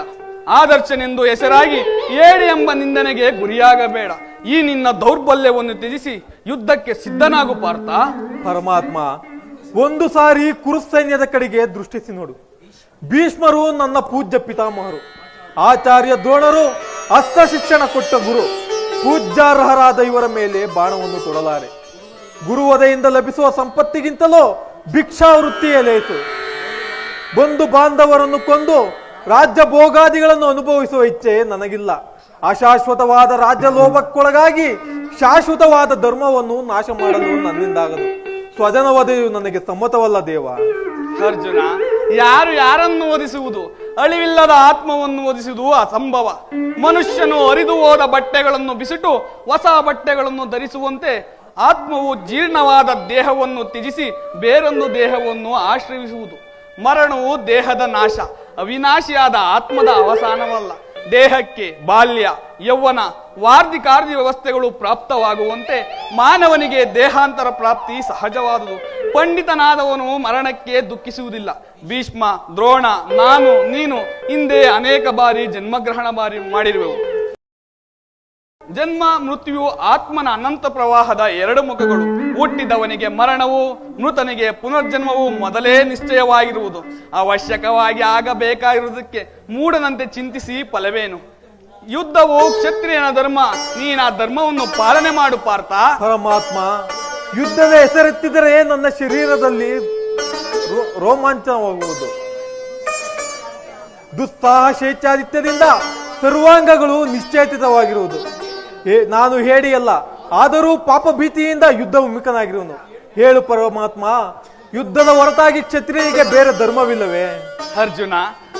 ಆದರ್ಶನೆಂದು ಹೆಸರಾಗಿ ಏಡಿ ಎಂಬ ನಿಂದನೆಗೆ ಗುರಿಯಾಗಬೇಡ. ಈ ನಿನ್ನ ದೌರ್ಬಲ್ಯವನ್ನು ತ್ಯಜಿಸಿ ಯುದ್ಧಕ್ಕೆ ಸಿದ್ಧನಾಗು ಪಾರ್ಥ. ಪರಮಾತ್ಮ, ಒಂದು ಸಾರಿ ಕುರುಸೈನ್ಯದ ಕಡೆಗೆ ದೃಷ್ಟಿಸಿ ನೋಡು. ಭೀಷ್ಮರು ನನ್ನ ಪೂಜ್ಯ ಪಿತಾಮಹರು, ಆಚಾರ್ಯ ದ್ರೋಣರು ಅಸ್ತ್ರ ಶಿಕ್ಷಣ ಕೊಟ್ಟ ಗುರು. ಪೂಜ್ಯಾರ್ಹರಾದ ಇವರ ಮೇಲೆ ಬಾಣವನ್ನು ತೊಡಲಾರೆ. ಗುರುವಧೆಯಿಂದ ಲಭಿಸುವ ಸಂಪತ್ತಿಗಿಂತಲೂ ಭಿಕ್ಷಾವೃತ್ತಿಯೇ ಲೇಸು. ಬಂಧು ಬಾಂಧವರನ್ನು ಕೊಂದು ರಾಜ್ಯ ಭೋಗಾದಿಗಳನ್ನು ಅನುಭವಿಸುವ ಇಚ್ಛೆ ನನಗಿಲ್ಲ. ಅಶಾಶ್ವತವಾದ ರಾಜ್ಯ ಲೋಭಕ್ಕೊಳಗಾಗಿ ಶಾಶ್ವತವಾದ ಧರ್ಮವನ್ನು ನಾಶ ಮಾಡಲು ನನ್ನಿಂದಾಗದು. ಸ್ವಜನ ವಧೆಯು ನನಗೆ ಸಮ್ಮತವಲ್ಲ ದೇವ. ಅರ್ಜುನ, ಯಾರು ಯಾರನ್ನು ಓದಿಸುವುದು? ಅಳಿವಿಲ್ಲದ ಆತ್ಮವನ್ನು ಓದಿಸುವುದು ಅಸಂಭವ. ಮನುಷ್ಯನು ಹರಿದು ಹೋದ ಬಟ್ಟೆಗಳನ್ನು ಬಿಸಿಟು ಹೊಸ ಬಟ್ಟೆಗಳನ್ನು ಧರಿಸುವಂತೆ ಆತ್ಮವು ಜೀರ್ಣವಾದ ದೇಹವನ್ನು ತ್ಯಜಿಸಿ ಬೇರೊಂದು ದೇಹವನ್ನು ಆಶ್ರಯಿಸುವುದು. ಮರಣವು ದೇಹದ ನಾಶ, ಅವಿನಾಶಿಯಾದ ಆತ್ಮದ ಅವಸಾನವಲ್ಲ. ದೇಹಕ್ಕೆ ಬಾಲ್ಯ, ಯೌವನ, ವಾರ್ಧಿಕಾರ್ಧಿ ವ್ಯವಸ್ಥೆಗಳು ಪ್ರಾಪ್ತವಾಗುವಂತೆ ಮಾನವನಿಗೆ ದೇಹಾಂತರ ಪ್ರಾಪ್ತಿ ಸಹಜವಾದುದು. ಪಂಡಿತನಾದವನು ಮರಣಕ್ಕೆ ದುಃಖಿಸುವುದಿಲ್ಲ. ಭೀಷ್ಮ, ದ್ರೋಣ, ನಾನು, ನೀನು ಹಿಂದೆ ಅನೇಕ ಬಾರಿ ಜನ್ಮಗ್ರಹಣ ಮಾಡಿರುವೆವು. ಜನ್ಮ ಮೃತ್ಯುವು ಆತ್ಮನ ಅನಂತ ಪ್ರವಾಹದ ಎರಡು ಮುಖಗಳು. ಹುಟ್ಟಿದವನಿಗೆ ಮರಣವು, ಮೃತನಿಗೆ ಪುನರ್ಜನ್ಮವು ಮೊದಲೇ ನಿಶ್ಚಯವಾಗಿರುವುದು. ಅವಶ್ಯಕವಾಗಿ ಆಗಬೇಕಾಗಿರುವುದಕ್ಕೆ ಮೂಢನಂತೆ ಚಿಂತಿಸಿ ಫಲವೇನು? ಯುದ್ಧವು ಕ್ಷತ್ರಿಯನ ಧರ್ಮ. ನೀನ ಧರ್ಮವನ್ನು ಪಾಲನೆ ಮಾಡು ಪಾರ್ಥ. ಪರಮಾತ್ಮ, ಯುದ್ಧದ ಹೆಸರೆತ್ತಿದರೆ ನನ್ನ ಶರೀರದಲ್ಲಿ ರೋಮಾಂಚನವಾಗುವುದು. ದುಸ್ಸಾಹಸೇಚ್ಛಾದಿತ್ಯದಿಂದ ಸರ್ವಾಂಗಗಳು ನಿಶ್ಚೇತಿತವಾಗಿರುವುದು. ನಾನು ಹೇಡಿಯಲ್ಲ, ಆದರೂ ಪಾಪ ಭೀತಿಯಿಂದ ಯುದ್ಧ ವಿಮುಖನಾಗಿರುವನು. ಹೇಳು ಪರಮಾತ್ಮ, ಯುದ್ಧದ ಹೊರತಾಗಿ ಕ್ಷತ್ರಿಯನಿಗೆ ಬೇರೆ ಧರ್ಮವಿಲ್ಲವೇ? ಅರ್ಜುನ,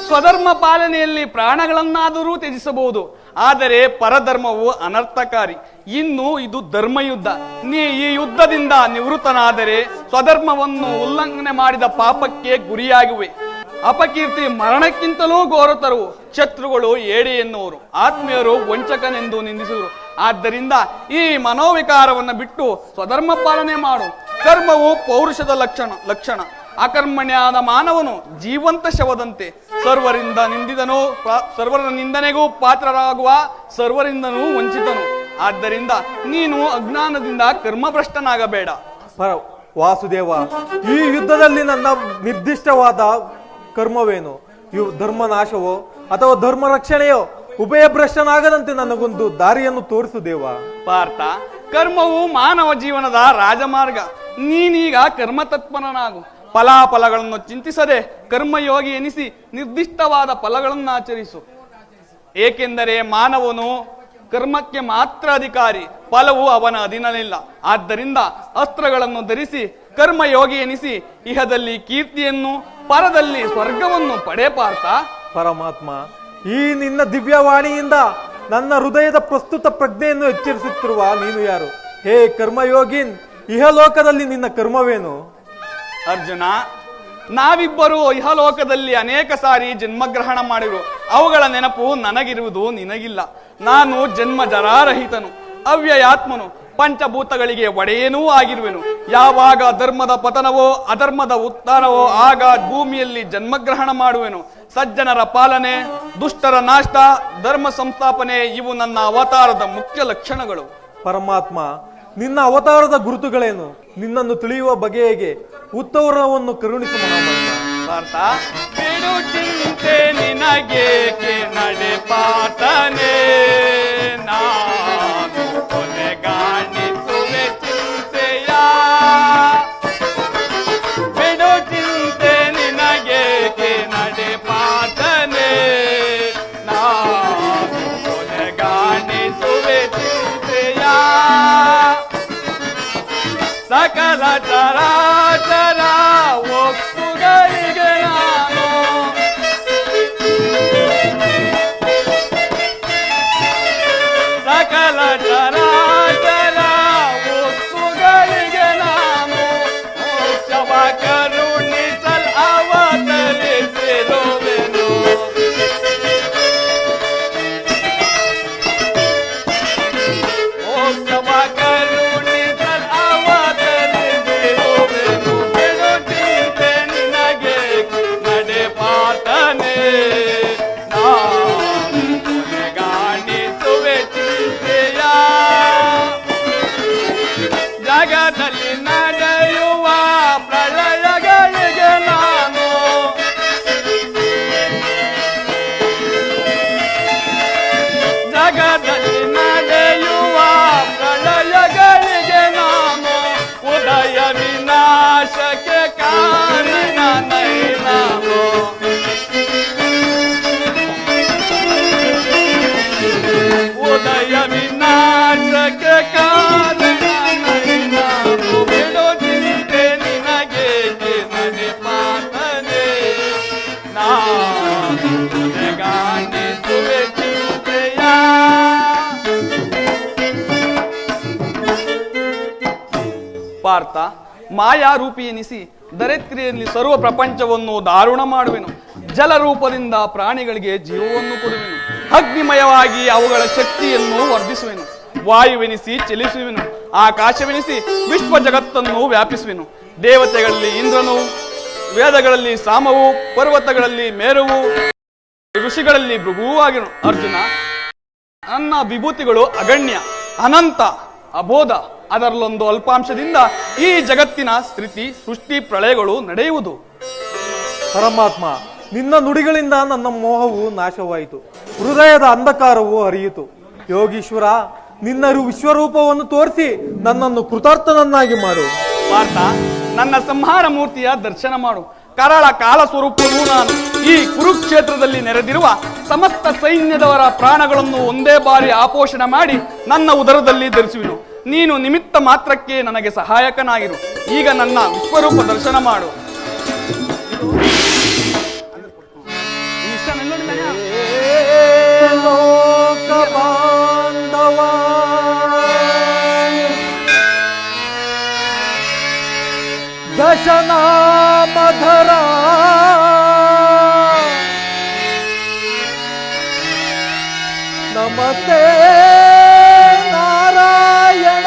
ಸ್ವಧರ್ಮ ಪಾಲನೆಯಲ್ಲಿ ಪ್ರಾಣಗಳನ್ನಾದರೂ ತ್ಯಜಿಸಬಹುದು, ಆದರೆ ಪರಧರ್ಮವು ಅನರ್ಥಕಾರಿ. ಇನ್ನು ಇದು ಧರ್ಮಯುದ್ಧ. ನೀ ಈ ಯುದ್ಧದಿಂದ ನಿವೃತ್ತನಾದರೆ ಸ್ವಧರ್ಮವನ್ನು ಉಲ್ಲಂಘನೆ ಮಾಡಿದ ಪಾಪಕ್ಕೆ ಗುರಿಯಾಗುವೆ. ಅಪಕೀರ್ತಿ ಮರಣಕ್ಕಿಂತಲೂ ಘೋರತರವು. ಶತ್ರುಗಳು ಏಡಿ ಎನ್ನುವರು, ಆತ್ಮೀಯರು ವಂಚಕನೆಂದು ನಿಂದಿಸುವರು. ಆದ್ದರಿಂದ ಈ ಮನೋವಿಕಾರವನ್ನು ಬಿಟ್ಟು ಸ್ವಧರ್ಮ ಪಾಲನೆ ಮಾಡು. ಕರ್ಮವು ಪೌರುಷದ ಲಕ್ಷಣ. ಅಕರ್ಮಣ್ಯಾದ ಮಾನವನು ಜೀವಂತ ಶವದಂತೆ. ಸರ್ವರಿಂದ ಸರ್ವರ ನಿಂದನೆಗೂ ಪಾತ್ರರಾಗುವ, ಸರ್ವರಿಂದನೂ ವಂಚಿತನು. ಆದ್ದರಿಂದ ನೀನು ಅಜ್ಞಾನದಿಂದ ಕರ್ಮಭ್ರಷ್ಟನಾಗಬೇಡ. ವಾಸುದೇವ, ಈ ಯುದ್ಧದಲ್ಲಿ ನನ್ನ ನಿರ್ದಿಷ್ಟವಾದ ಕರ್ಮವೇನು? ಧರ್ಮನಾಶವೋ ಅಥವಾ ಧರ್ಮ ರಕ್ಷಣೆಯೋ? ಉಭಯ ಭ್ರಷ್ಟನಾಗದಂತೆ ನನಗೊಂದು ದಾರಿಯನ್ನು ತೋರಿಸು ದೇವ. ಪಾರ್ಥ, ಕರ್ಮವು ಮಾನವ ಜೀವನದ ರಾಜಮಾರ್ಗ. ನೀನೀಗ ಕರ್ಮತತ್ಪರನಾಗು. ಫಲಾಫಲಗಳನ್ನು ಚಿಂತಿಸದೆ ಕರ್ಮಯೋಗಿ ಎನಿಸಿ ನಿರ್ದಿಷ್ಟವಾದ ಫಲಗಳನ್ನು ಆಚರಿಸು. ಏಕೆಂದರೆ ಮಾನವನು ಕರ್ಮಕ್ಕೆ ಮಾತ್ರ ಅಧಿಕಾರಿ, ಫಲವು ಅವನ ಅಧೀನಲಿಲ್ಲ. ಆದ್ದರಿಂದ ಅಸ್ತ್ರಗಳನ್ನು ಧರಿಸಿ ಕರ್ಮಯೋಗಿ ಎನಿಸಿ ಇಹದಲ್ಲಿ ಕೀರ್ತಿಯನ್ನು, ಪರದಲ್ಲಿ ಸ್ವರ್ಗವನ್ನು ಪಡೆ ಪಾರ್ಥ. ಪರಮಾತ್ಮ, ಈ ನಿನ್ನ ದಿವ್ಯವಾಣಿಯಿಂದ ನನ್ನ ಹೃದಯದ ಪ್ರಸ್ತುತ ಪ್ರಜ್ಞೆಯನ್ನು ಎಚ್ಚರಿಸುತ್ತಿರುವ ನೀನು ಯಾರು? ಹೇ ಕರ್ಮಯೋಗಿನ್, ಇಹಲೋಕದಲ್ಲಿ ನಿನ್ನ ಕರ್ಮವೇನು? ಅರ್ಜುನ, ನಾವಿಬ್ಬರು ಇಹಲೋಕದಲ್ಲಿ ಅನೇಕ ಸಾರಿ ಜನ್ಮಗ್ರಹಣ ಮಾಡಿರು. ಅವುಗಳ ನೆನಪು ನನಗಿರುವುದು, ನಿನಗಿಲ್ಲ. ನಾನು ಜನ್ಮ ಜರಾರಹಿತನು, ಅವ್ಯಯಾತ್ಮನು, ಪಂಚಭೂತಗಳಿಗೆ ಒಡೆಯನೂ ಆಗಿರುವೆನು. ಯಾವಾಗ ಧರ್ಮದ ಪತನವೋ ಅಧರ್ಮದ ಉತ್ಥಾನವೋ ಆಗ ಭೂಮಿಯಲ್ಲಿ ಜನ್ಮಗ್ರಹಣ ಮಾಡುವೆನು. ಸಜ್ಜನರ ಪಾಲನೆ, ದುಷ್ಟರ ನಾಶ, ಧರ್ಮ ಸಂಸ್ಥಾಪನೆ ಇವು ನನ್ನ ಅವತಾರದ ಮುಖ್ಯ ಲಕ್ಷಣಗಳು. ಪರಮಾತ್ಮ, ನಿನ್ನ ಅವತಾರದ ಗುರುತುಗಳೇನು? ನಿನ್ನನ್ನು ತಿಳಿಯುವ ಬಗೆಗೆ ಉತ್ತರವನ್ನು ಕರುಣಿಸು ಮಹಾಮಹಿಮ. ಪಾರ್ಥ, ಬಿಡು ಚಿಂತೆ ನಿನಗೇಕೆ ನಡೆ ಪಾತನೆ, ನಾನು ಕೊನೆಗಾಣಿಸುವೆ ಚಿಂತೆಯ. ಬಿಡು ಚಿಂತೆ ನಿನಗೇಕೆ ನಡೆ ಪಾತನೆ, ನಾನು ಕೊನೆಗಾಣಿಸುವೆ ಚಿಂತೆಯ. ಸಕಲ ಚರಾಚರ ಒಪ್ಪುಗಳಿಗೆ ನಾನು ಕೊನೆಗಾಣಿಸುವೆ ಚಿಂತೆಯ. ಪಾರ್ಥ, ಮಾಯಾ ರೂಪಿ ಎನಿಸಿ ಧರಿತ್ರಿಯಲ್ಲಿ ಸರ್ವ ಪ್ರಪಂಚವನ್ನು ದಾರುಣ ಮಾಡುವೆನು. ಜಲರೂಪದಿಂದ ಪ್ರಾಣಿಗಳಿಗೆ ಜೀವವನ್ನು ಕೊಡುವೆನು. ಅಗ್ನಿಮಯವಾಗಿ ಅವುಗಳ ಶಕ್ತಿಯನ್ನು ವರ್ಧಿಸುವೆನು. ವಾಯುವೆನಿಸಿ ಚಲಿಸುವೆನು. ಆಕಾಶವೆನಿಸಿ ವಿಶ್ವ ಜಗತ್ತನ್ನು ವ್ಯಾಪಿಸುವೆನು. ದೇವತೆಗಳಲ್ಲಿ ಇಂದ್ರನು, ವೇದಗಳಲ್ಲಿ ಸಾಮವು, ಪರ್ವತಗಳಲ್ಲಿ ಮೇರುವು, ಋಷಿಗಳಲ್ಲಿ ಭೃಗುವಾಗಿರು. ಅರ್ಜುನ, ನನ್ನ ವಿಭೂತಿಗಳು ಅಗಣ್ಯ, ಅನಂತ, ಅಬೋಧ. ಅದರಲ್ಲೊಂದು ಅಲ್ಪಾಂಶದಿಂದ ಈ ಜಗತ್ತಿನ ಸ್ಥಿತಿ ಸೃಷ್ಟಿ ಪ್ರಳಯಗಳು ನಡೆಯುವುದು. ಪರಮಾತ್ಮ, ನಿನ್ನ ನುಡಿಗಳಿಂದ ನನ್ನ ಮೋಹವು ನಾಶವಾಯಿತು, ಹೃದಯದ ಅಂಧಕಾರವು ಹರಿಯಿತು. ಯೋಗೀಶ್ವರ, ನಿನ್ನ ವಿಶ್ವರೂಪವನ್ನು ತೋರಿಸಿ ನನ್ನನ್ನು ಕೃತಾರ್ಥನನ್ನಾಗಿ ಮಾಡು. ಪಾರ್ಥ, ನನ್ನ ಸಂಹಾರ ಮೂರ್ತಿಯ ದರ್ಶನ ಮಾಡು. ಕರಾಳ ಕಾಲ ಸ್ವರೂಪವೂ ನಾನು. ಈ ಕುರುಕ್ಷೇತ್ರದಲ್ಲಿ ನೆರೆದಿರುವ ಸಮಸ್ತ ಸೈನ್ಯದವರ ಪ್ರಾಣಗಳನ್ನು ಒಂದೇ ಬಾರಿ ಆಪೋಷಣ ಮಾಡಿ ನನ್ನ ಉದರದಲ್ಲಿ ಧರಿಸುವೆನು. ನೀನು ನಿಮಿತ್ತ ಮಾತ್ರಕ್ಕೆ ನನಗೆ ಸಹಾಯಕನಾಗಿರು. ಈಗ ನನ್ನ ವಿಶ್ವರೂಪ ದರ್ಶನ ಮಾಡು. ಲೋಕ ಬಾಂಧವ ದಶನಾಮಧರ ನಮಸ್ತೆ ನಾರಾಯಣ.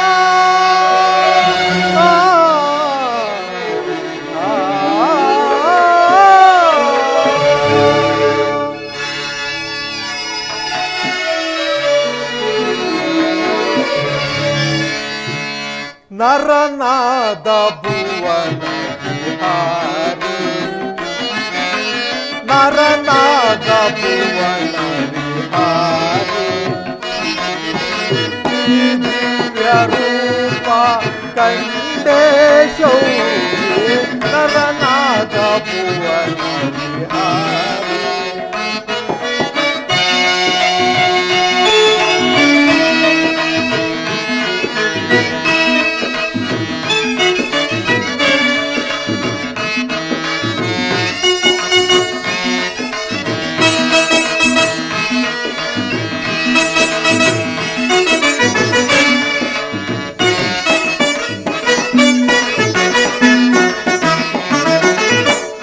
ನರನಾದ ಭುವನ ವಿಹಾರಿ, ನರನಾದ ಭುವನ ವಿಹಾರಿ, ದಿವ್ಯ ರೂಪ ಕಂಡೇ ಶೌರ್ಯ, ನರನಾದ ಭುವನ ವಿಹಾರಿ.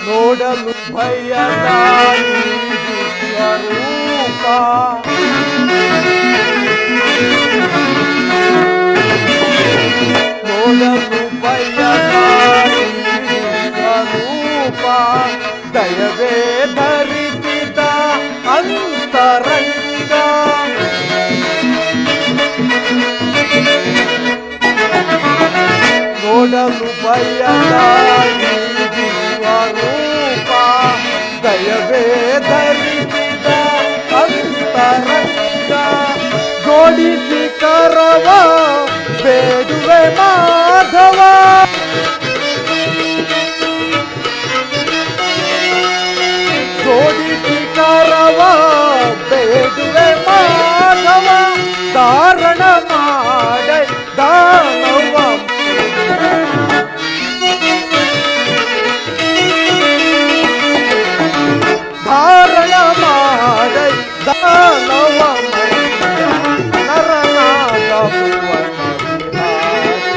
ನೋಡಲು ಭಯದಾರಿ ವಿಶ್ವರೂಪ, ನೋಡಲು ಭಯದಾರಿ ವಿಶ್ವರೂಪ, ದಯವೇ ಧರಿಸಿದ ಅಂತರಂಗ, ನೋಡಲು ಭಯದಾರಿ ವಿಶ್ವರೂಪ, ದಯವೇ ಧರಿಸಿದ ಅಂತರಂಗ, ಜೋಡಿಸಿ ಕರವ ಬೇಡುವೆ ಮಾಧವ, ಜೋಡಿಸಿ ಕರವ ಬೇಡುವೆ ಮಾಧವ, ಧಾರಣ ಮಾಡ ದಾನವ, ಧಾರಣ ಮಾಡ ದಾನವ, ನರನಾದ ಭುವನ ವಿಹಾರಿ,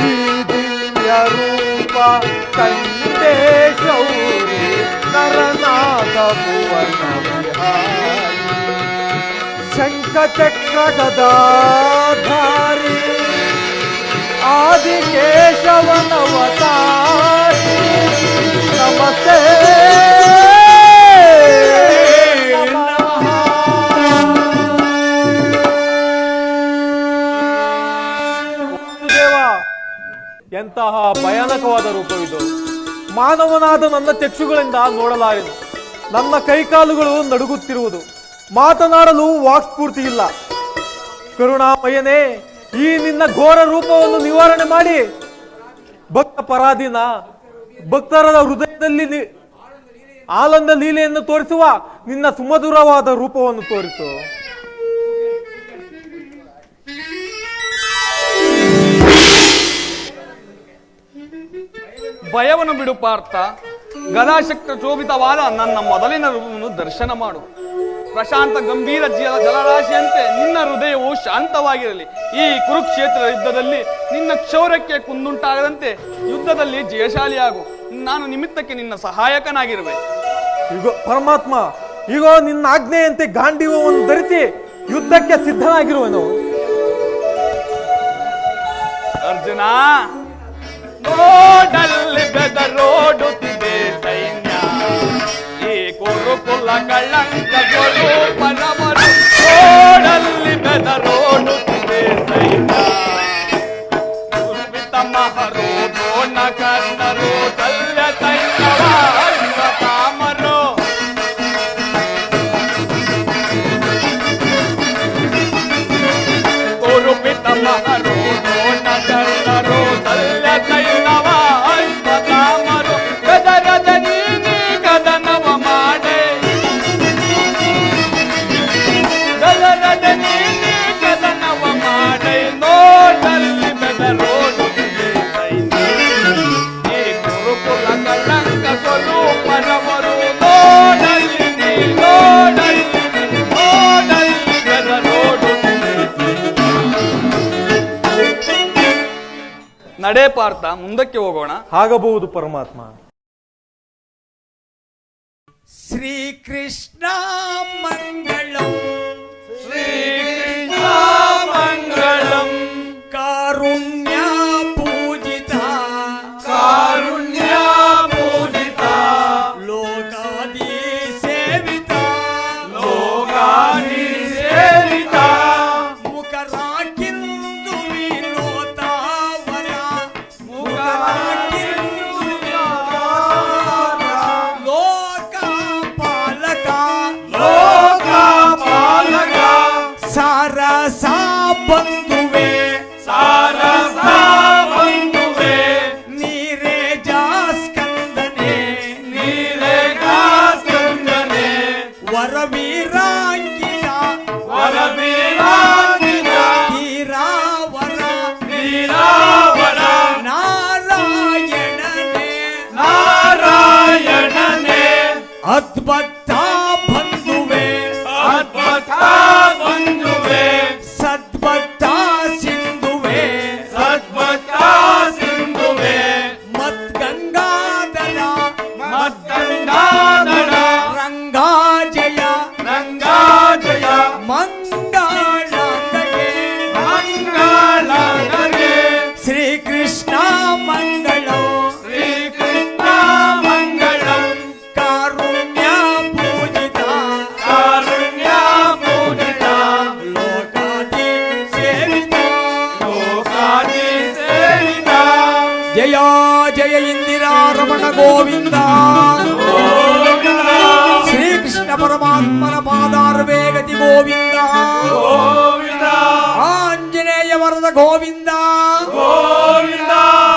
ಈ ದಿವ್ಯ ರೂಪ ಕಂಡೇ ಶೌರಿ, ನರನಾದ ಭುವನ ವಿಹಾರಿ. ಶಂಖ ಚಕ್ರ ಗದಾಧಾರಿ, ಆದಿಕೇಶವನವತಾರಿ, ನಮಸ್ತೆ ದೇವ. ಎಂತಹ ಭಯಾನಕವಾದ ರೂಪವಿದು. ಮಾನವನಾದ ನನ್ನ ಚಕ್ಷುಗಳಿಂದ ನೋಡಲಾರೆನು. ನನ್ನ ಕೈಕಾಲುಗಳು ನಡುಗುತ್ತಿರುವುದು. ಮಾತನಾಡಲು ವಾಕ್ಸ್ಫೂರ್ತಿ ಇಲ್ಲ. ಕರುಣಾಮಯನೇ, ಈ ನಿನ್ನ ಘೋರ ರೂಪವನ್ನು ನಿವಾರಣೆ ಮಾಡಿ ಭಕ್ತ ಪರಾಧೀನ ಭಕ್ತರ ಹೃದಯದಲ್ಲಿ ಆನಂದ ಲೀಲೆಯನ್ನು ತೋರಿಸುವ ನಿನ್ನ ಸುಮಧುರವಾದ ರೂಪವನ್ನು ತೋರಿಸು. ಭಯವನ್ನು ಬಿಡು ಪಾರ್ಥ. ಗದಾಶಕ್ತ ಶೋಭಿತವಾದ ನನ್ನ ಮೊದಲಿನ ರೂಪವನ್ನು ದರ್ಶನ ಮಾಡು. ಪ್ರಶಾಂತ ಗಂಭೀರ ಜಲರಾಶಿಯಂತೆ ನಿನ್ನ ಹೃದಯವು ಶಾಂತವಾಗಿರಲಿ. ಈ ಕುರುಕ್ಷೇತ್ರ ಯುದ್ಧದಲ್ಲಿ ನಿನ್ನ ಕ್ಷೌರಕ್ಕೆ ಕುಂದುಂಟಾಗದಂತೆ ಯುದ್ಧದಲ್ಲಿ ಜಯಶಾಲಿಯಾಗು. ನಾನು ನಿಮಿತ್ತಕ್ಕೆ ನಿನ್ನ ಸಹಾಯಕನಾಗಿರುವೆ. ಈಗ ಪರಮಾತ್ಮ, ಈಗ ನಿನ್ನ ಆಜ್ಞೆಯಂತೆ ಗಾಂಡೀವವನ್ನು ಧರಿಸಿ ಯುದ್ಧಕ್ಕೆ ಸಿದ್ಧನಾಗಿರುವನು. ಅರ್ಜುನ, ನೋಡಲ್ಲಿ ಬೆದರೋಡುತ್ತಿದೆ ಸೈನ್ಯ, ಈ ಕುರುಕುಲ ಕಳಂಕಗಳು ಪರಮರು. ನೋಡಲ್ಲಿ ಬೆದರೋಡುತ್ತಿದೆ ಸೈನ್ಯ, ಮಹರು ದ್ರೋಣ ಕರ್ಣರು ಶಲ್ಯ ಸೈನ್ಯವ ಕಾಮರು. ಕುರುಪಿತ ಮಹರು ದ್ರೋಣ ಕರ್ಣರು ಶಲ್ಯ ಸೈನ್ಯವ ಕಾಮರು. ಗದರದ ನೀನಿ ಕದನವ ಮಾಡೆ, ಗದರದ ನೀನಿ ಕದನವ ಮಾಡೆ. ನೋಡಲ್ಲಿ ಬೆದರೋಡು ಸ್ವರೂಪರವರು. ನೋಡಲ್ಲಿ ನೀ, ನೋಡಲ್ಲಿ ನೀ, ನೋಡಲ್ಲಿ ಬೆದರೋಡು. ನಡೆ ಪಾರ್ಥ, ಮುಂದಕ್ಕೆ ಹೋಗೋಣ. ಆಗಬಹುದು ಪರಮಾತ್ಮ. ಶ್ರೀಕೃಷ್ಣ ಮಂಗಳಂ, ಶ್ರೀಕೃಷ್ಣ ಮಂಗಳಂ. ಕಾರುಣ್ಯ ಪೂಜಿತ, ಕಾರುಣ್ಯ ಪೂಜಿತ. ಲೋಕಾದಿ ಸೇವಿತ, ಲೋಕಾದಿ ಸೇವಿತ. ಮುಖರಾಕಿಂದು ವಿನೋತಾವರ, ಮುಖರಾಕಿಂದು ಲೋಕಪಾಲಕ, ಲೋಕಪಾಲಕ. ಸಾರಸ ಬಂಧುವೆ, ಸಾರಸ ಬಂಧುವೆ. ನೀರೇಜಾಸ್ಕಂದನೆ, ನೀರೇಗಾಸ್ಕಂದನೆ. ವರವೀರಾಂಗಿತ, ವರವೀರಾಂಗಿತ. ಧೀರಾವರ, ನೀರಾವರ. ನಾರಾಯಣನೆ, ನಾರಾಯಣನೇ. ಅದ್ಭುತ ಬಂಧುವೆ, ಅದ್ಭುತ ಬಂಧುವೆ. ಸದ್ಭುತ ಸಿಂಧುವೆ, ಸದ್ಭುತ ಸಿಂಧುವೆ. ಮದ್ಗಂಗಾಧರ, ಮದ್ಗಂಗಾಧರ. ರಂಗಾಜಯ, ರಂಗಾಜಯ. ಮಂಗಳಾಂಗಗೆ, ಮಂಗಳಾಂಗಗೆ. ಶ್ರೀಕೃಷ್ಣ ಮಂಗಳಂ, ಶ್ರೀಕೃಷ್ಣ ಮಂಗಳಂ. ಕಾರುಣ್ಯ ಪೂಜಿತ, ಕಾರುಣ್ಯ ಪೂಜಿತ. ಲೋಕಾದಿ ಸೇವಿತ, ಲೋಕಾದಿ ಸೇವಿತ. ಜಯ ಜಯ ಇಂದಿರಾ ರಮಣ ಗೋವಿಂದ. ಗೋವಿಂದ. ಶ್ರೀಕೃಷ್ಣ ಪರಮಾತ್ಮನ ಪಾದಾರ್ವೇ ಗತಿ ಗೋವಿಂದ. ಗೋವಿಂದ. ಆಂಜನೇಯ ವರದ ಗೋವಿಂದ. ಗೋವಿಂದ.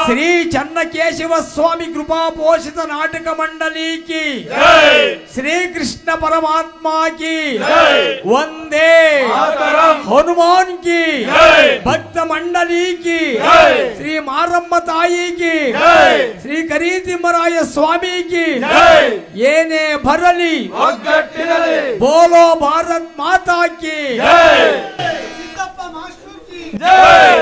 ಶ್ರೀ ಚನ್ನಕೇಶವ ಸ್ವಾಮಿ ಕೃಪಾ ಪೋಷಿತ ನಾಟಕ ಮಂಡಲಿ ಕಿ ಜೈ. ಶ್ರೀಕೃಷ್ಣ ಪರಮಾತ್ಮ ಕಿ ಜೈ. ವಂದೇ ಮಾತರಂ. ಹನುಮಾನ್ ಕಿ ಜೈ. ಭಕ್ತ ಮಂಡಲಿ ಕಿ ಜೈ. ಶ್ರೀ ಮಾರಮ್ಮ ತಾಯಿ ಕಿ ಜೈ. ಶ್ರೀ ಕರೀತಿಮ್ಮರಾಯ ಸ್ವಾಮಿ ಕಿ ಜೈ. ಏನೇ ಬರಲಿ ಒಗ್ಗಟ್ಟಿರಲಿ. ಬೋಲೋ ಭಾರತ್ ಮಾತಾ ಕಿ ಜೈ. ಜೈ.